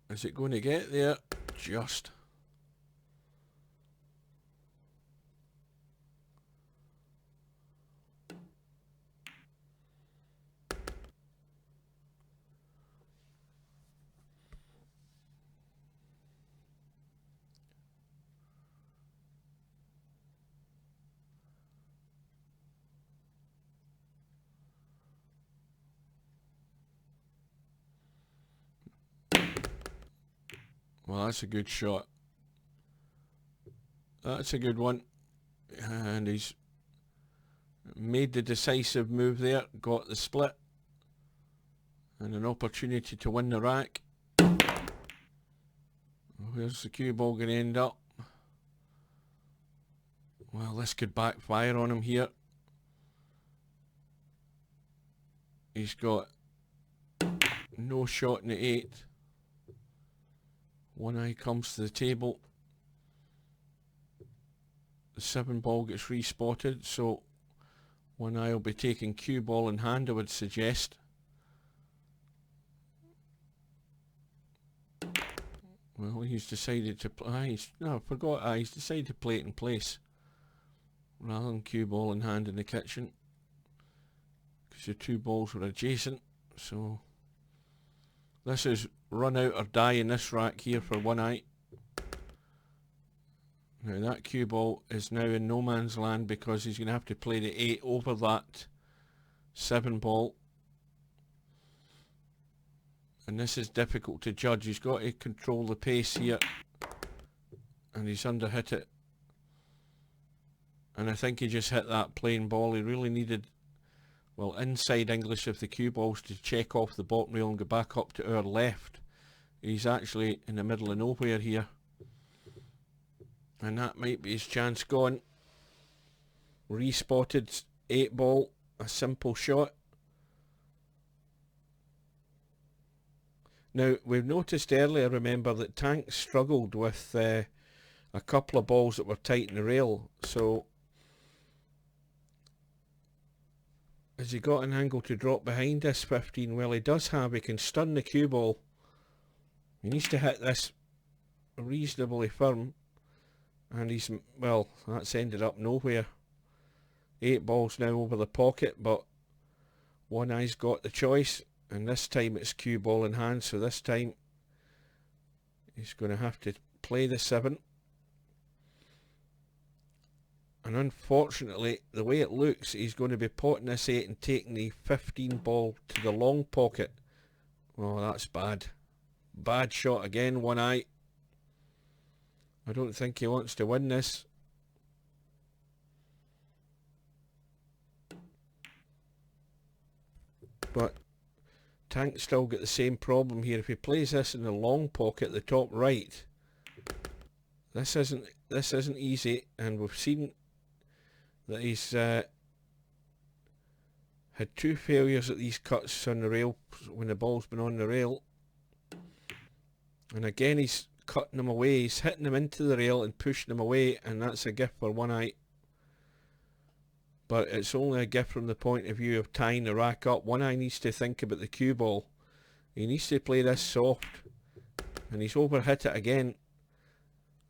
Is it going to get there? Just. Well, that's a good shot. That's a good one. And he's made the decisive move there, got the split, and an opportunity to win the rack. Where's the cue ball going to end up? Well, this could backfire on him here. He's got no shot in the 8. One eye comes to the table. The 7 ball gets respotted, so one eye will be taking cue ball in hand, I would suggest. Well, he's decided to play. No, I forgot. He's decided to play it in place rather than cue ball in hand in the kitchen, because the 2 balls were adjacent. So this is run out or die in this rack here for one eye. Now that cue ball is now in no man's land because he's going to have to play the 8 over that 7 ball. And this is difficult to judge. He's got to control the pace here. And he's underhit it. And I think he just hit that plain ball. He really needed, well, inside English of the cue balls to check off the bottom rail and go back up to our left. He's actually in the middle of nowhere here. And that might be his chance gone. Respotted 8 ball, a simple shot. Now, we've noticed earlier, remember, that Tank struggled with a couple of balls that were tight in the rail. So, has he got an angle to drop behind this 15? Well, he does have. He can stun the cue ball. He needs to hit this reasonably firm. And he's, well, that's ended up nowhere. 8 balls now over the pocket, but one eye's got the choice. And this time it's cue ball in hand, so this time he's going to have to play the 7. And unfortunately, the way it looks, he's going to be potting this 8 and taking the 15 ball to the long pocket. Oh, that's bad. Bad shot again, one eye. I don't think he wants to win this. But Tank still got the same problem here. If he plays this in the long pocket, the top right, this isn't easy, and we've seen that he's had 2 failures at these cuts on the rail when the ball's been on the rail. And again, he's cutting them away. He's hitting them into the rail and pushing them away, and that's a gift for one eye. But it's only a gift from the point of view of tying the rack up. One eye needs to think about the cue ball. He needs to play this soft, and he's overhit it again.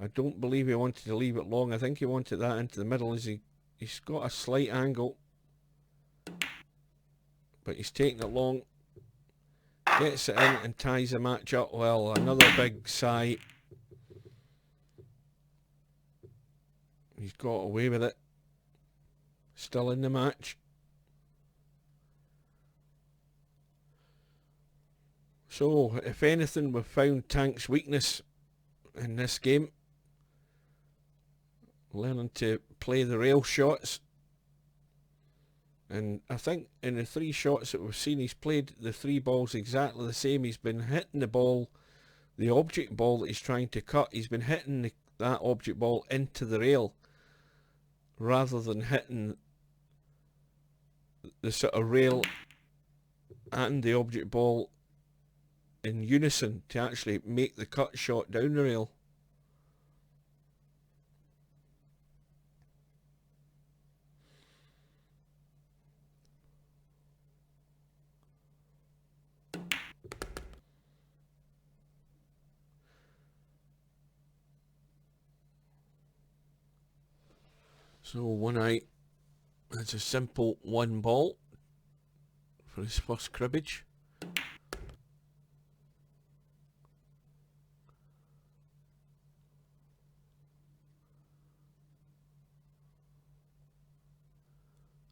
I don't believe he wanted to leave it long. I think he wanted that into the middle. He's got a slight angle, but he's taking it long. Gets it in and ties the match up. Well, another big sigh. He's got away with it. Still in the match. So, if anything, we've found Tank's weakness in this game. Learning to play the rail shots. And I think in the 3 shots that we've seen, he's played the 3 balls exactly the same. He's been hitting the ball, the object ball that he's trying to cut, he's been hitting that object ball into the rail rather than hitting the sort of rail and the object ball in unison to actually make the cut shot down the rail. So One Eye has a simple 1 ball for his first cribbage.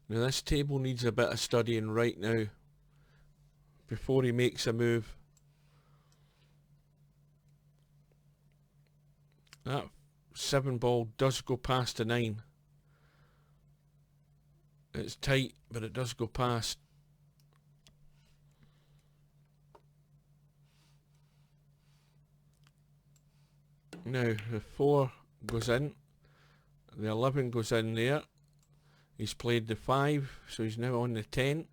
Now this table needs a bit of studying right now before he makes a move. That 7 ball does go past a 9. It's tight, but it does go past. Now the 4 goes in, the 11 goes in there. He's played the 5, so he's now on the 10.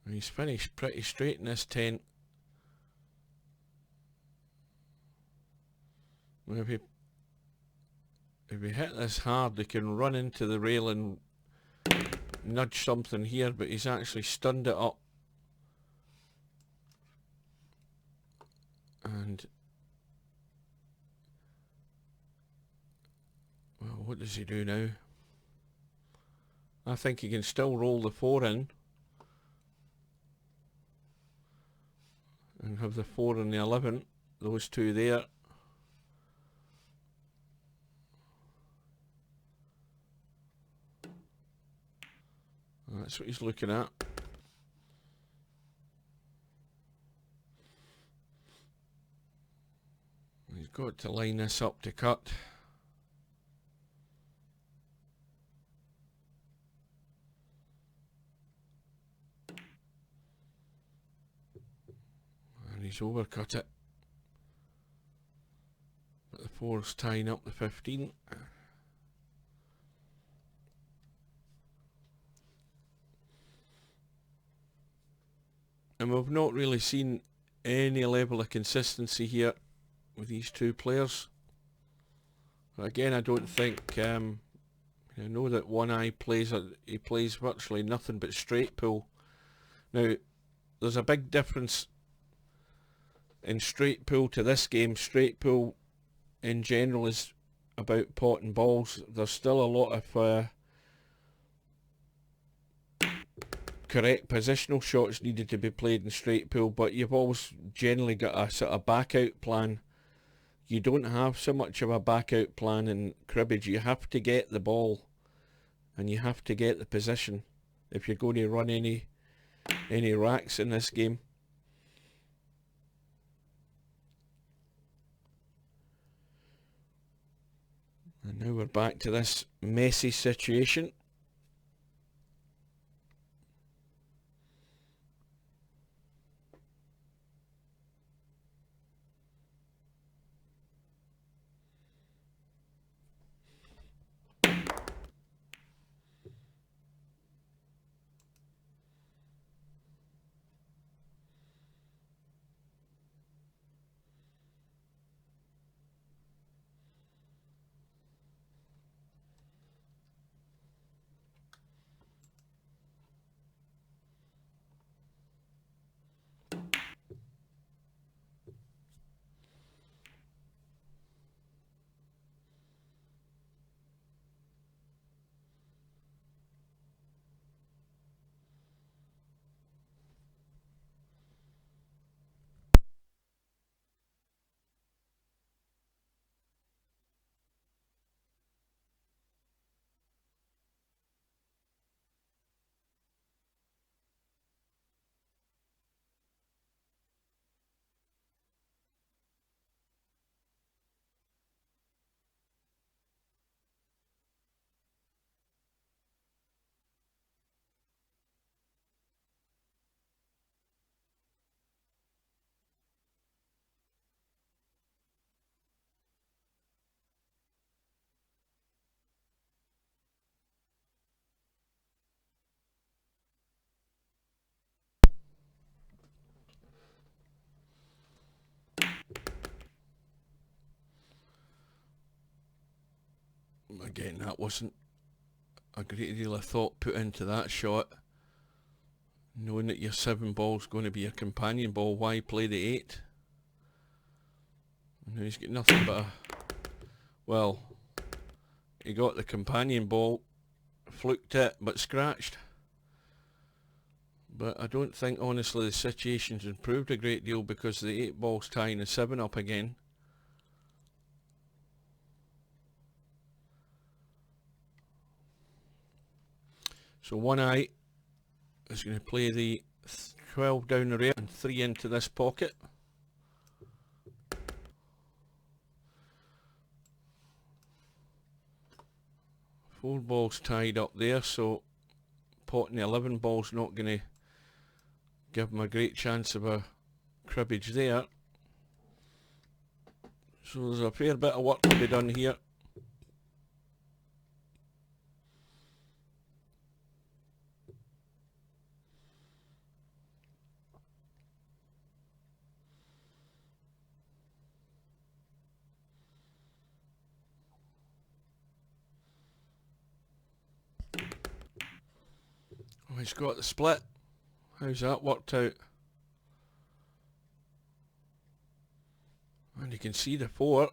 And he's finished pretty straight in this 10. If he hit this hard, he can run into the rail and nudge something here, but he's actually stunned it up. And well, what does he do now? I think he can still roll the 4 in and have the 4 and the 11, those 2 there. That's what he's looking at. He's got to line this up to cut. And he's overcut it. But the 4's tying up the 15. And we've not really seen any level of consistency here with these 2 players. But again, I don't think, I know that One Eye plays, he plays virtually nothing but straight pull. Now, there's a big difference in straight pull to this game. Straight pull in general is about potting balls. There's still a lot of correct positional shots needed to be played in straight pull, but you've always generally got a sort of back out plan. You don't have so much of a back out plan in cribbage. You have to get the ball and you have to get the position if you're going to run any racks in this game. And now we're back to this messy situation. Again, that wasn't a great deal of thought put into that shot. Knowing that your 7 ball's going to be a companion ball, why play the 8? And he's got nothing but a... Well, he got the companion ball, fluked it, but scratched. But I don't think, honestly, the situation's improved a great deal because the 8 ball's tying the 7 up again. So one eye is going to play the 12 down the rail and 3 into this pocket. Four balls tied up there, so potting the 11 ball's not going to give him a great chance of a cribbage there. So there's a fair bit of work to be done here. Oh, he's got the split. How's that worked out? And you can see the 4.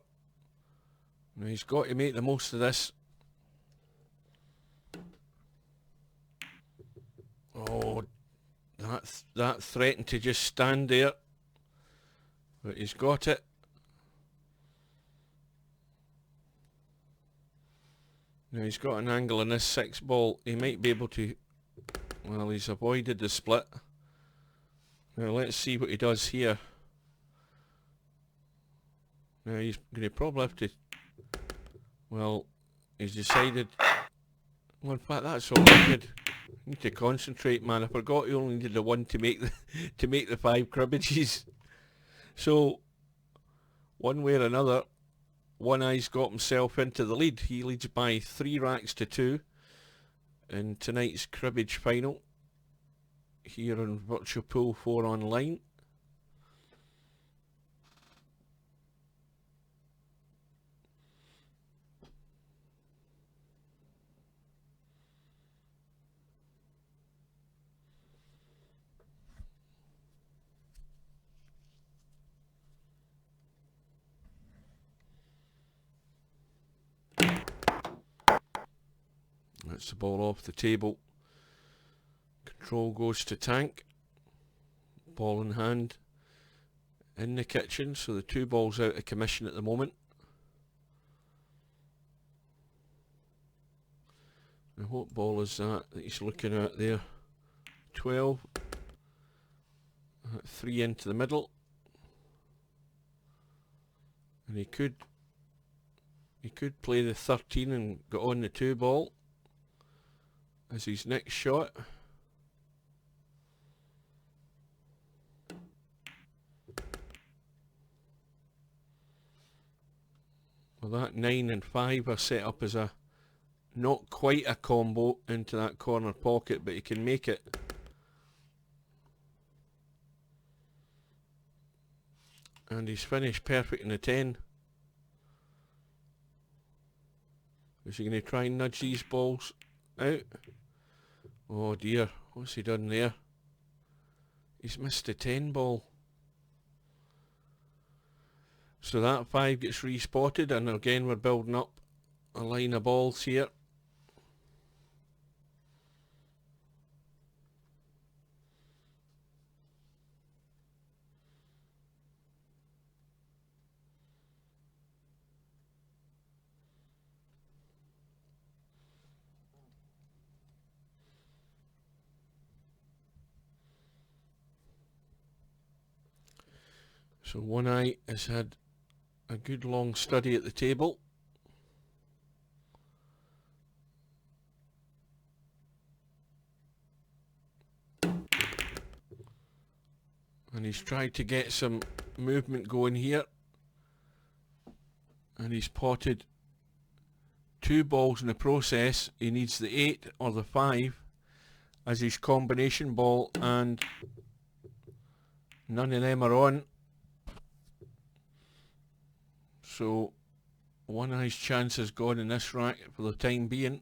Now he's got to make the most of this. Oh, that threatened to just stand there, but he's got it. Now he's got an angle on this 6 ball. He might be able to... Well, he's avoided the split. Now let's see what he does here. Now he's going to probably have to... Well, he's decided... Well, in fact, that's all good. You need to concentrate, man. I forgot you only needed the 1 to make the 5 cribbages. So, one way or another, One Eye's got himself into the lead. He leads by 3 racks to 2 in tonight's cribbage final here on Virtual Pool 4 Online. That's the ball off the table. Control goes to Tank. Ball in hand in the kitchen, so the 2 balls out of commission at the moment. Now what ball is that he's looking at there? 12. 3 into the middle. And he could play the 13 and get on the 2 ball as his next shot. Well, that 9 and 5 are set up as a not quite a combo into that corner pocket, but he can make it. And he's finished perfect in the 10. Is he going to try and nudge these balls out? Oh dear, what's he done there? He's missed the 10 ball. So that 5 gets respotted, and again we're building up a line of balls here. So One Eye has had a good long study at the table. And he's tried to get some movement going here. And he's potted 2 balls in the process. He needs the 8 or the 5 as his combination ball, and none of them are on. So One Eye's chance is gone in this rack for the time being.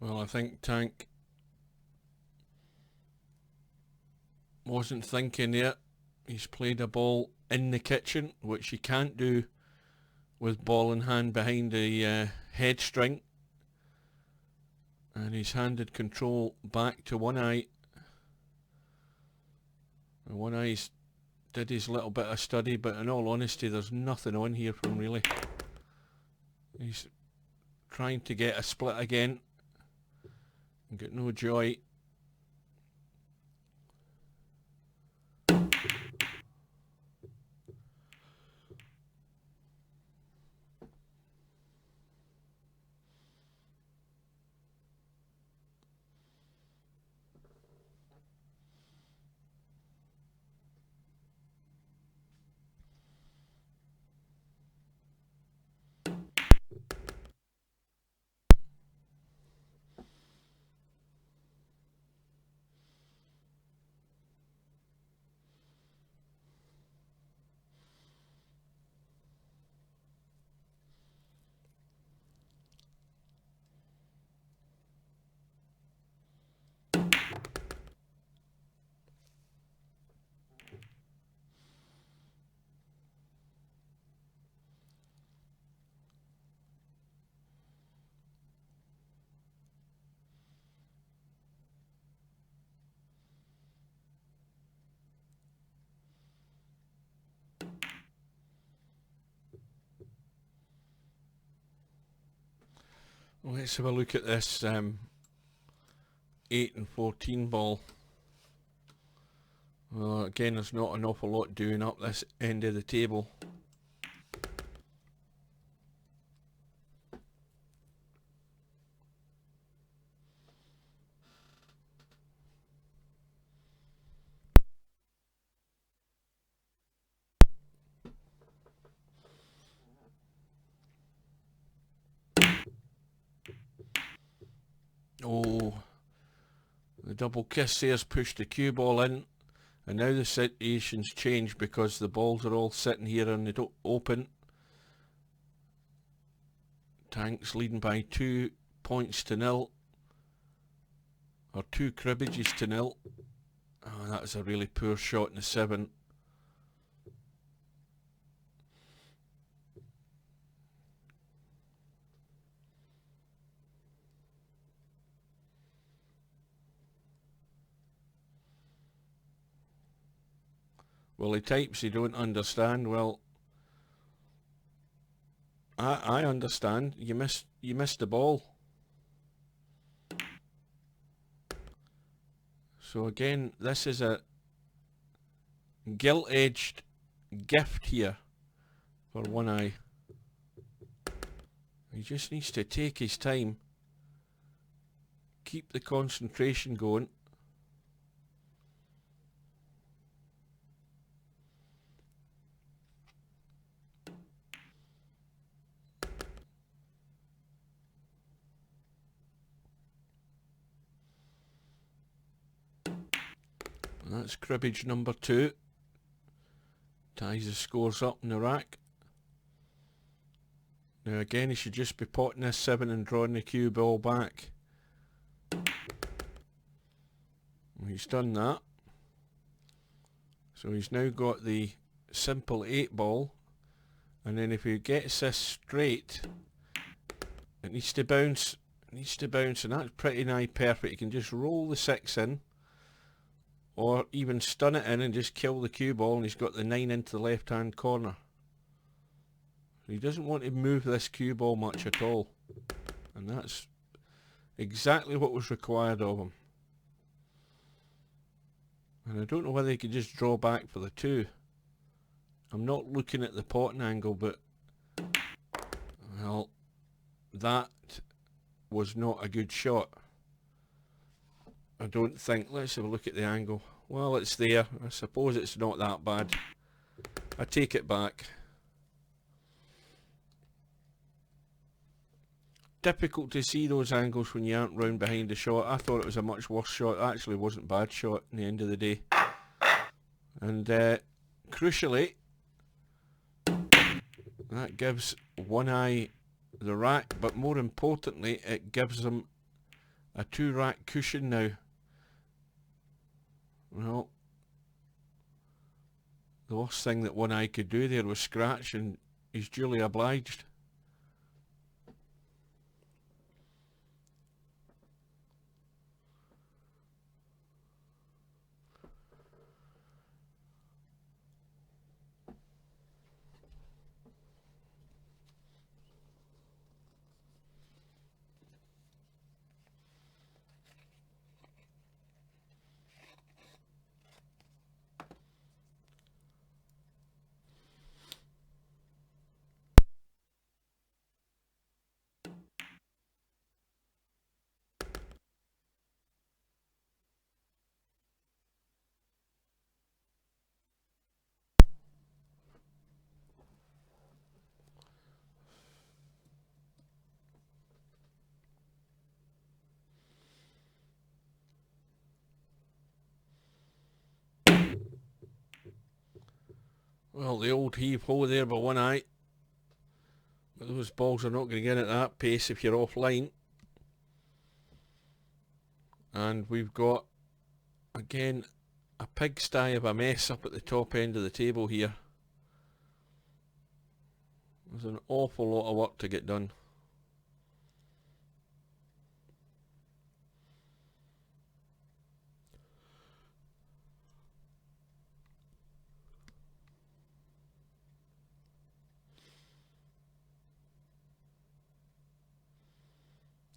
Well, I think Tank wasn't thinking there. He's played a ball in the kitchen, which he can't do with ball in hand behind the head string. And he's handed control back to One Eye. And One Eye's did his little bit of study, but in all honesty, there's nothing on here from really. He's trying to get a split again. Got no joy. Let's have a look at this 8 and 14 ball. Well, again, there's not an awful lot doing up this end of the table. Oh, the double kiss there's pushed the cue ball in, and now the situation's changed because the balls are all sitting here in the open. Tank's leading by 2 points to 0, or 2 cribbages to 0. Oh, that was a really poor shot in the 7. Well, he types he don't understand. Well, I understand. You missed the ball. So again, this is a gilt-edged gift here for One Eye. He just needs to take his time, keep the concentration going. That's cribbage number 2. Ties the scores up in the rack. Now again, he should just be potting this 7 and drawing the cue ball back. He's done that. So he's now got the simple 8 ball. And then if he gets this straight, it needs to bounce Needs to bounce, and that's pretty nigh perfect. You can just roll the 6 in, or even stun it in and just kill the cue ball, and he's got the 9 into the left hand corner. He doesn't want to move this cue ball much at all, and that's exactly what was required of him. And I don't know whether he could just draw back for the 2. I'm not looking at the potting angle, but well, that was not a good shot. I don't think. Let's have a look at the angle. Well, it's there. I suppose it's not that bad. I take it back. Difficult to see those angles when you aren't round behind the shot. I thought it was a much worse shot. It actually wasn't a bad shot in the end of the day. And crucially, that gives One Eye the rack, but more importantly, it gives him a 2 rack cushion now. Well, the worst thing that One Eye could do there was scratch, and he's duly obliged. Well, the old heave-ho there by One Eye. But those balls are not going to get at that pace if you're offline. And we've got, again, a pigsty of a mess up at the top end of the table here. There's an awful lot of work to get done.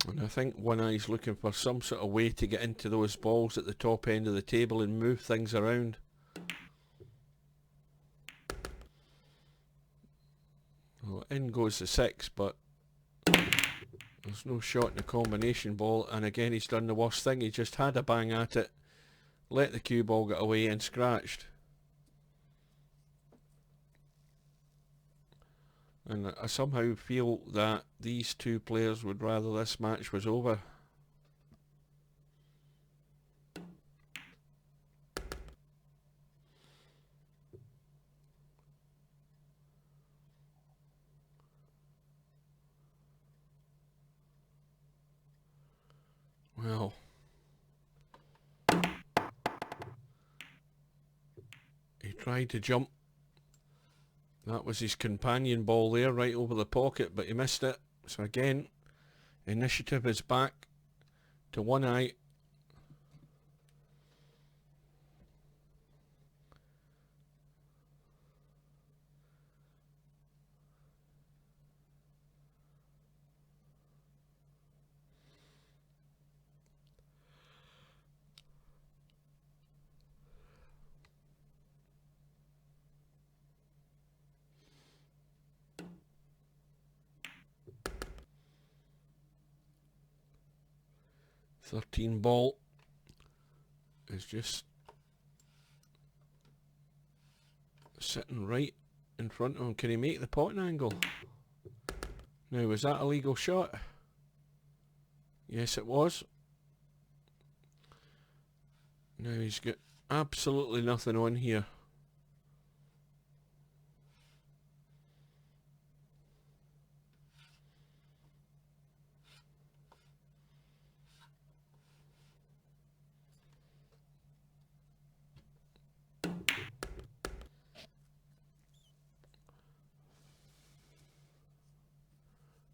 And I think One Eye's looking for some sort of way to get into those balls at the top end of the table and move things around. Well, in goes the 6, but there's no shot in the combination ball, and again he's done the worst thing. He just had a bang at it, let the cue ball get away and scratched. And I somehow feel that these two players would rather this match was over. Well, he tried to jump. That was his companion ball there, right over the pocket, but he missed it. So again, initiative is back to One Eye. .13 ball is just sitting right in front of him. Can he make the potting angle? Now, was that a legal shot? Yes, it was. Now he's got absolutely nothing on here.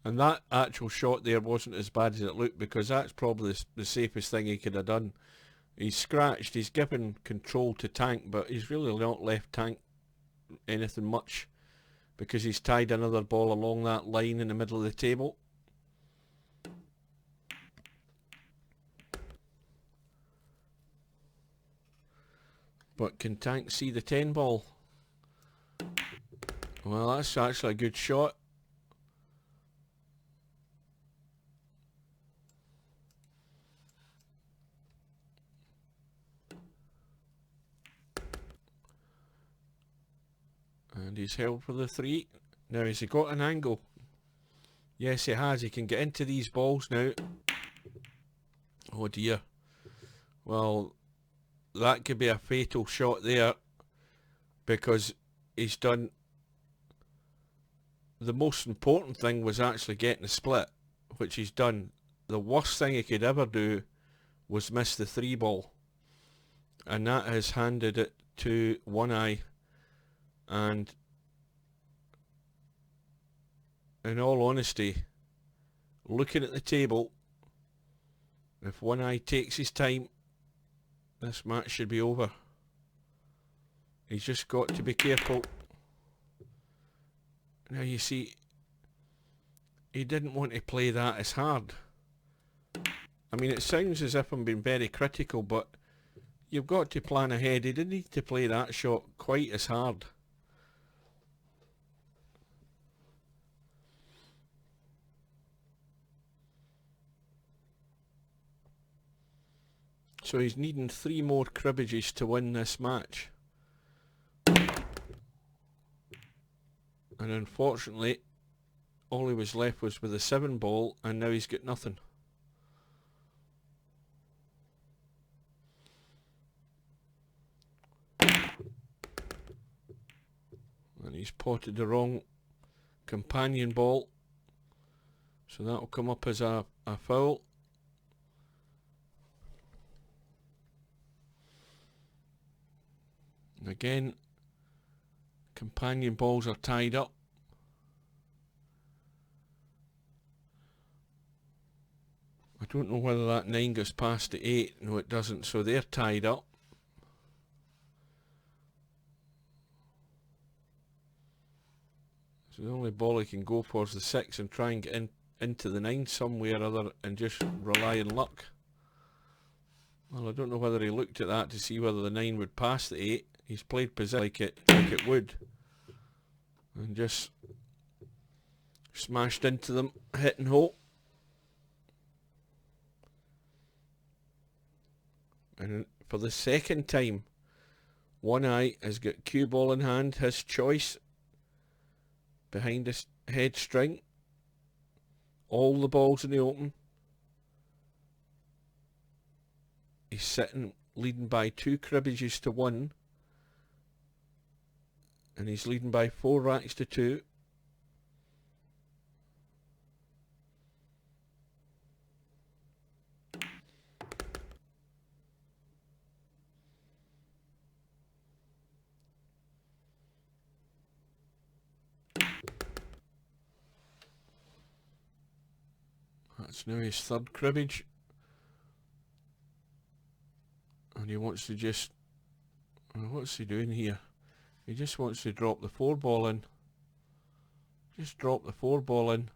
And that actual shot there wasn't as bad as it looked, because that's probably the safest thing he could have done. He's scratched, he's given control to tank, but he's really not left tank anything much, because he's tied another ball along that line in the middle of the table. But can tank see the 10 ball? Well, that's actually a good shot. And he's held for the 3. Now, has he got an angle? Yes, he has. He can get into these balls now. Oh dear. Well, that could be a fatal shot there, because he's done... The most important thing was actually getting a split, which he's done. The worst thing he could ever do was miss the 3 ball. And that has handed it to One Eye. And in all honesty, looking at the table, if One Eye takes his time, this match should be over. He's just got to be careful. Now you see, he didn't want to play that as hard. I mean, it sounds as if I'm being very critical, but you've got to plan ahead. He didn't need to play that shot quite as hard. So he's needing 3 more cribbages to win this match. And unfortunately, all he was left was with a 7 ball, and now he's got nothing. And he's potted the wrong companion ball, so that will come up as a foul. And again, companion balls are tied up. I don't know whether that 9 goes past the 8. No, it doesn't, so they're tied up. So the only ball he can go for is the 6 and try and get into the 9 somewhere or other and just rely on luck. Well, I don't know whether he looked at that to see whether the 9 would pass the 8. He's played position like it would, and just smashed into them, hit and hope. And for the second time, One Eye has got cue ball in hand, his choice, behind his head string. All the balls in the open. He's sitting leading by 2 cribbages to 1. And he's leading by 4 racks to 2. That's now his 3rd cribbage. And he wants to just... what's he doing here? He just wants to drop the 4 ball in. Just drop the 4 ball in.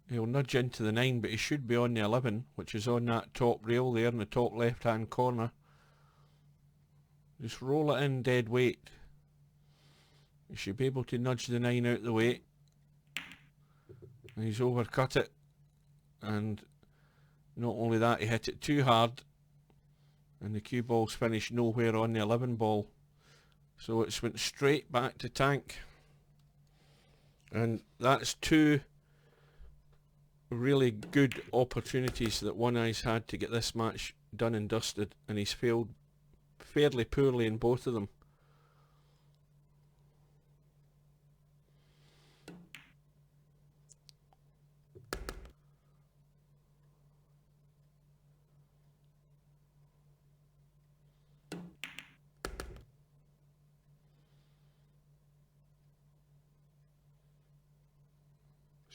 He'll nudge into the 9, but he should be on the 11, which is on that top rail there in the top left hand corner. Just roll it in dead weight. You should be able to nudge the 9 out the way. And he's overcut it. And not only that, he hit it too hard. And the cue ball's finished nowhere on the 11 ball. So it's went straight back to tank. And that's 2 really good opportunities that One Eye's had to get this match done and dusted, and he's failed fairly poorly in both of them.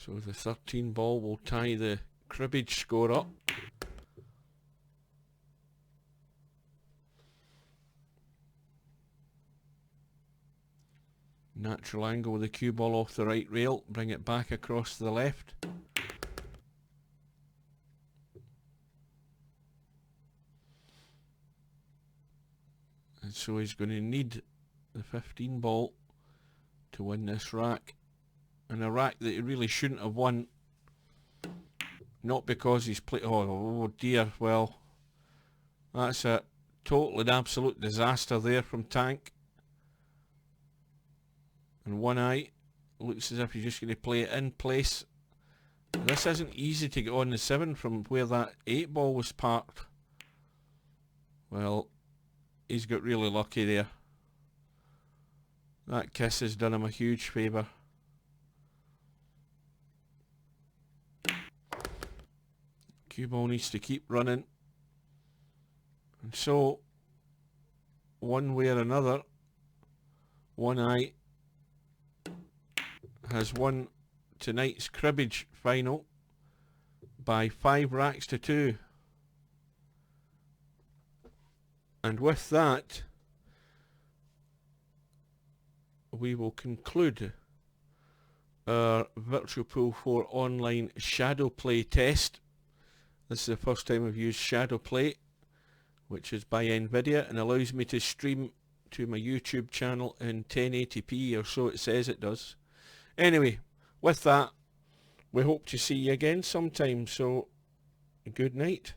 So the 13 ball will tie the cribbage score up. Natural angle with the cue ball off the right rail, bring it back across to the left. And so he's going to need the 15 ball to win this rack. And a rack that he really shouldn't have won. Not because he's played... Oh dear, well, that's a total and absolute disaster there from Tank. And one eye looks as if he's just going to play it in place. This isn't easy to get on the 7 from where that 8 ball was parked. Well, he's got really lucky there. That kiss has done him a huge favour. Cue ball needs to keep running. And so, one way or another, one eye has won tonight's cribbage final by 5 racks to 2. And with that, we will conclude our Virtual Pool 4 online shadowplay test. This is the first time I've used shadowplay, which is by NVIDIA, and allows me to stream to my YouTube channel in 1080p, or so it says it does. Anyway, with that, we hope to see you again sometime, so good night.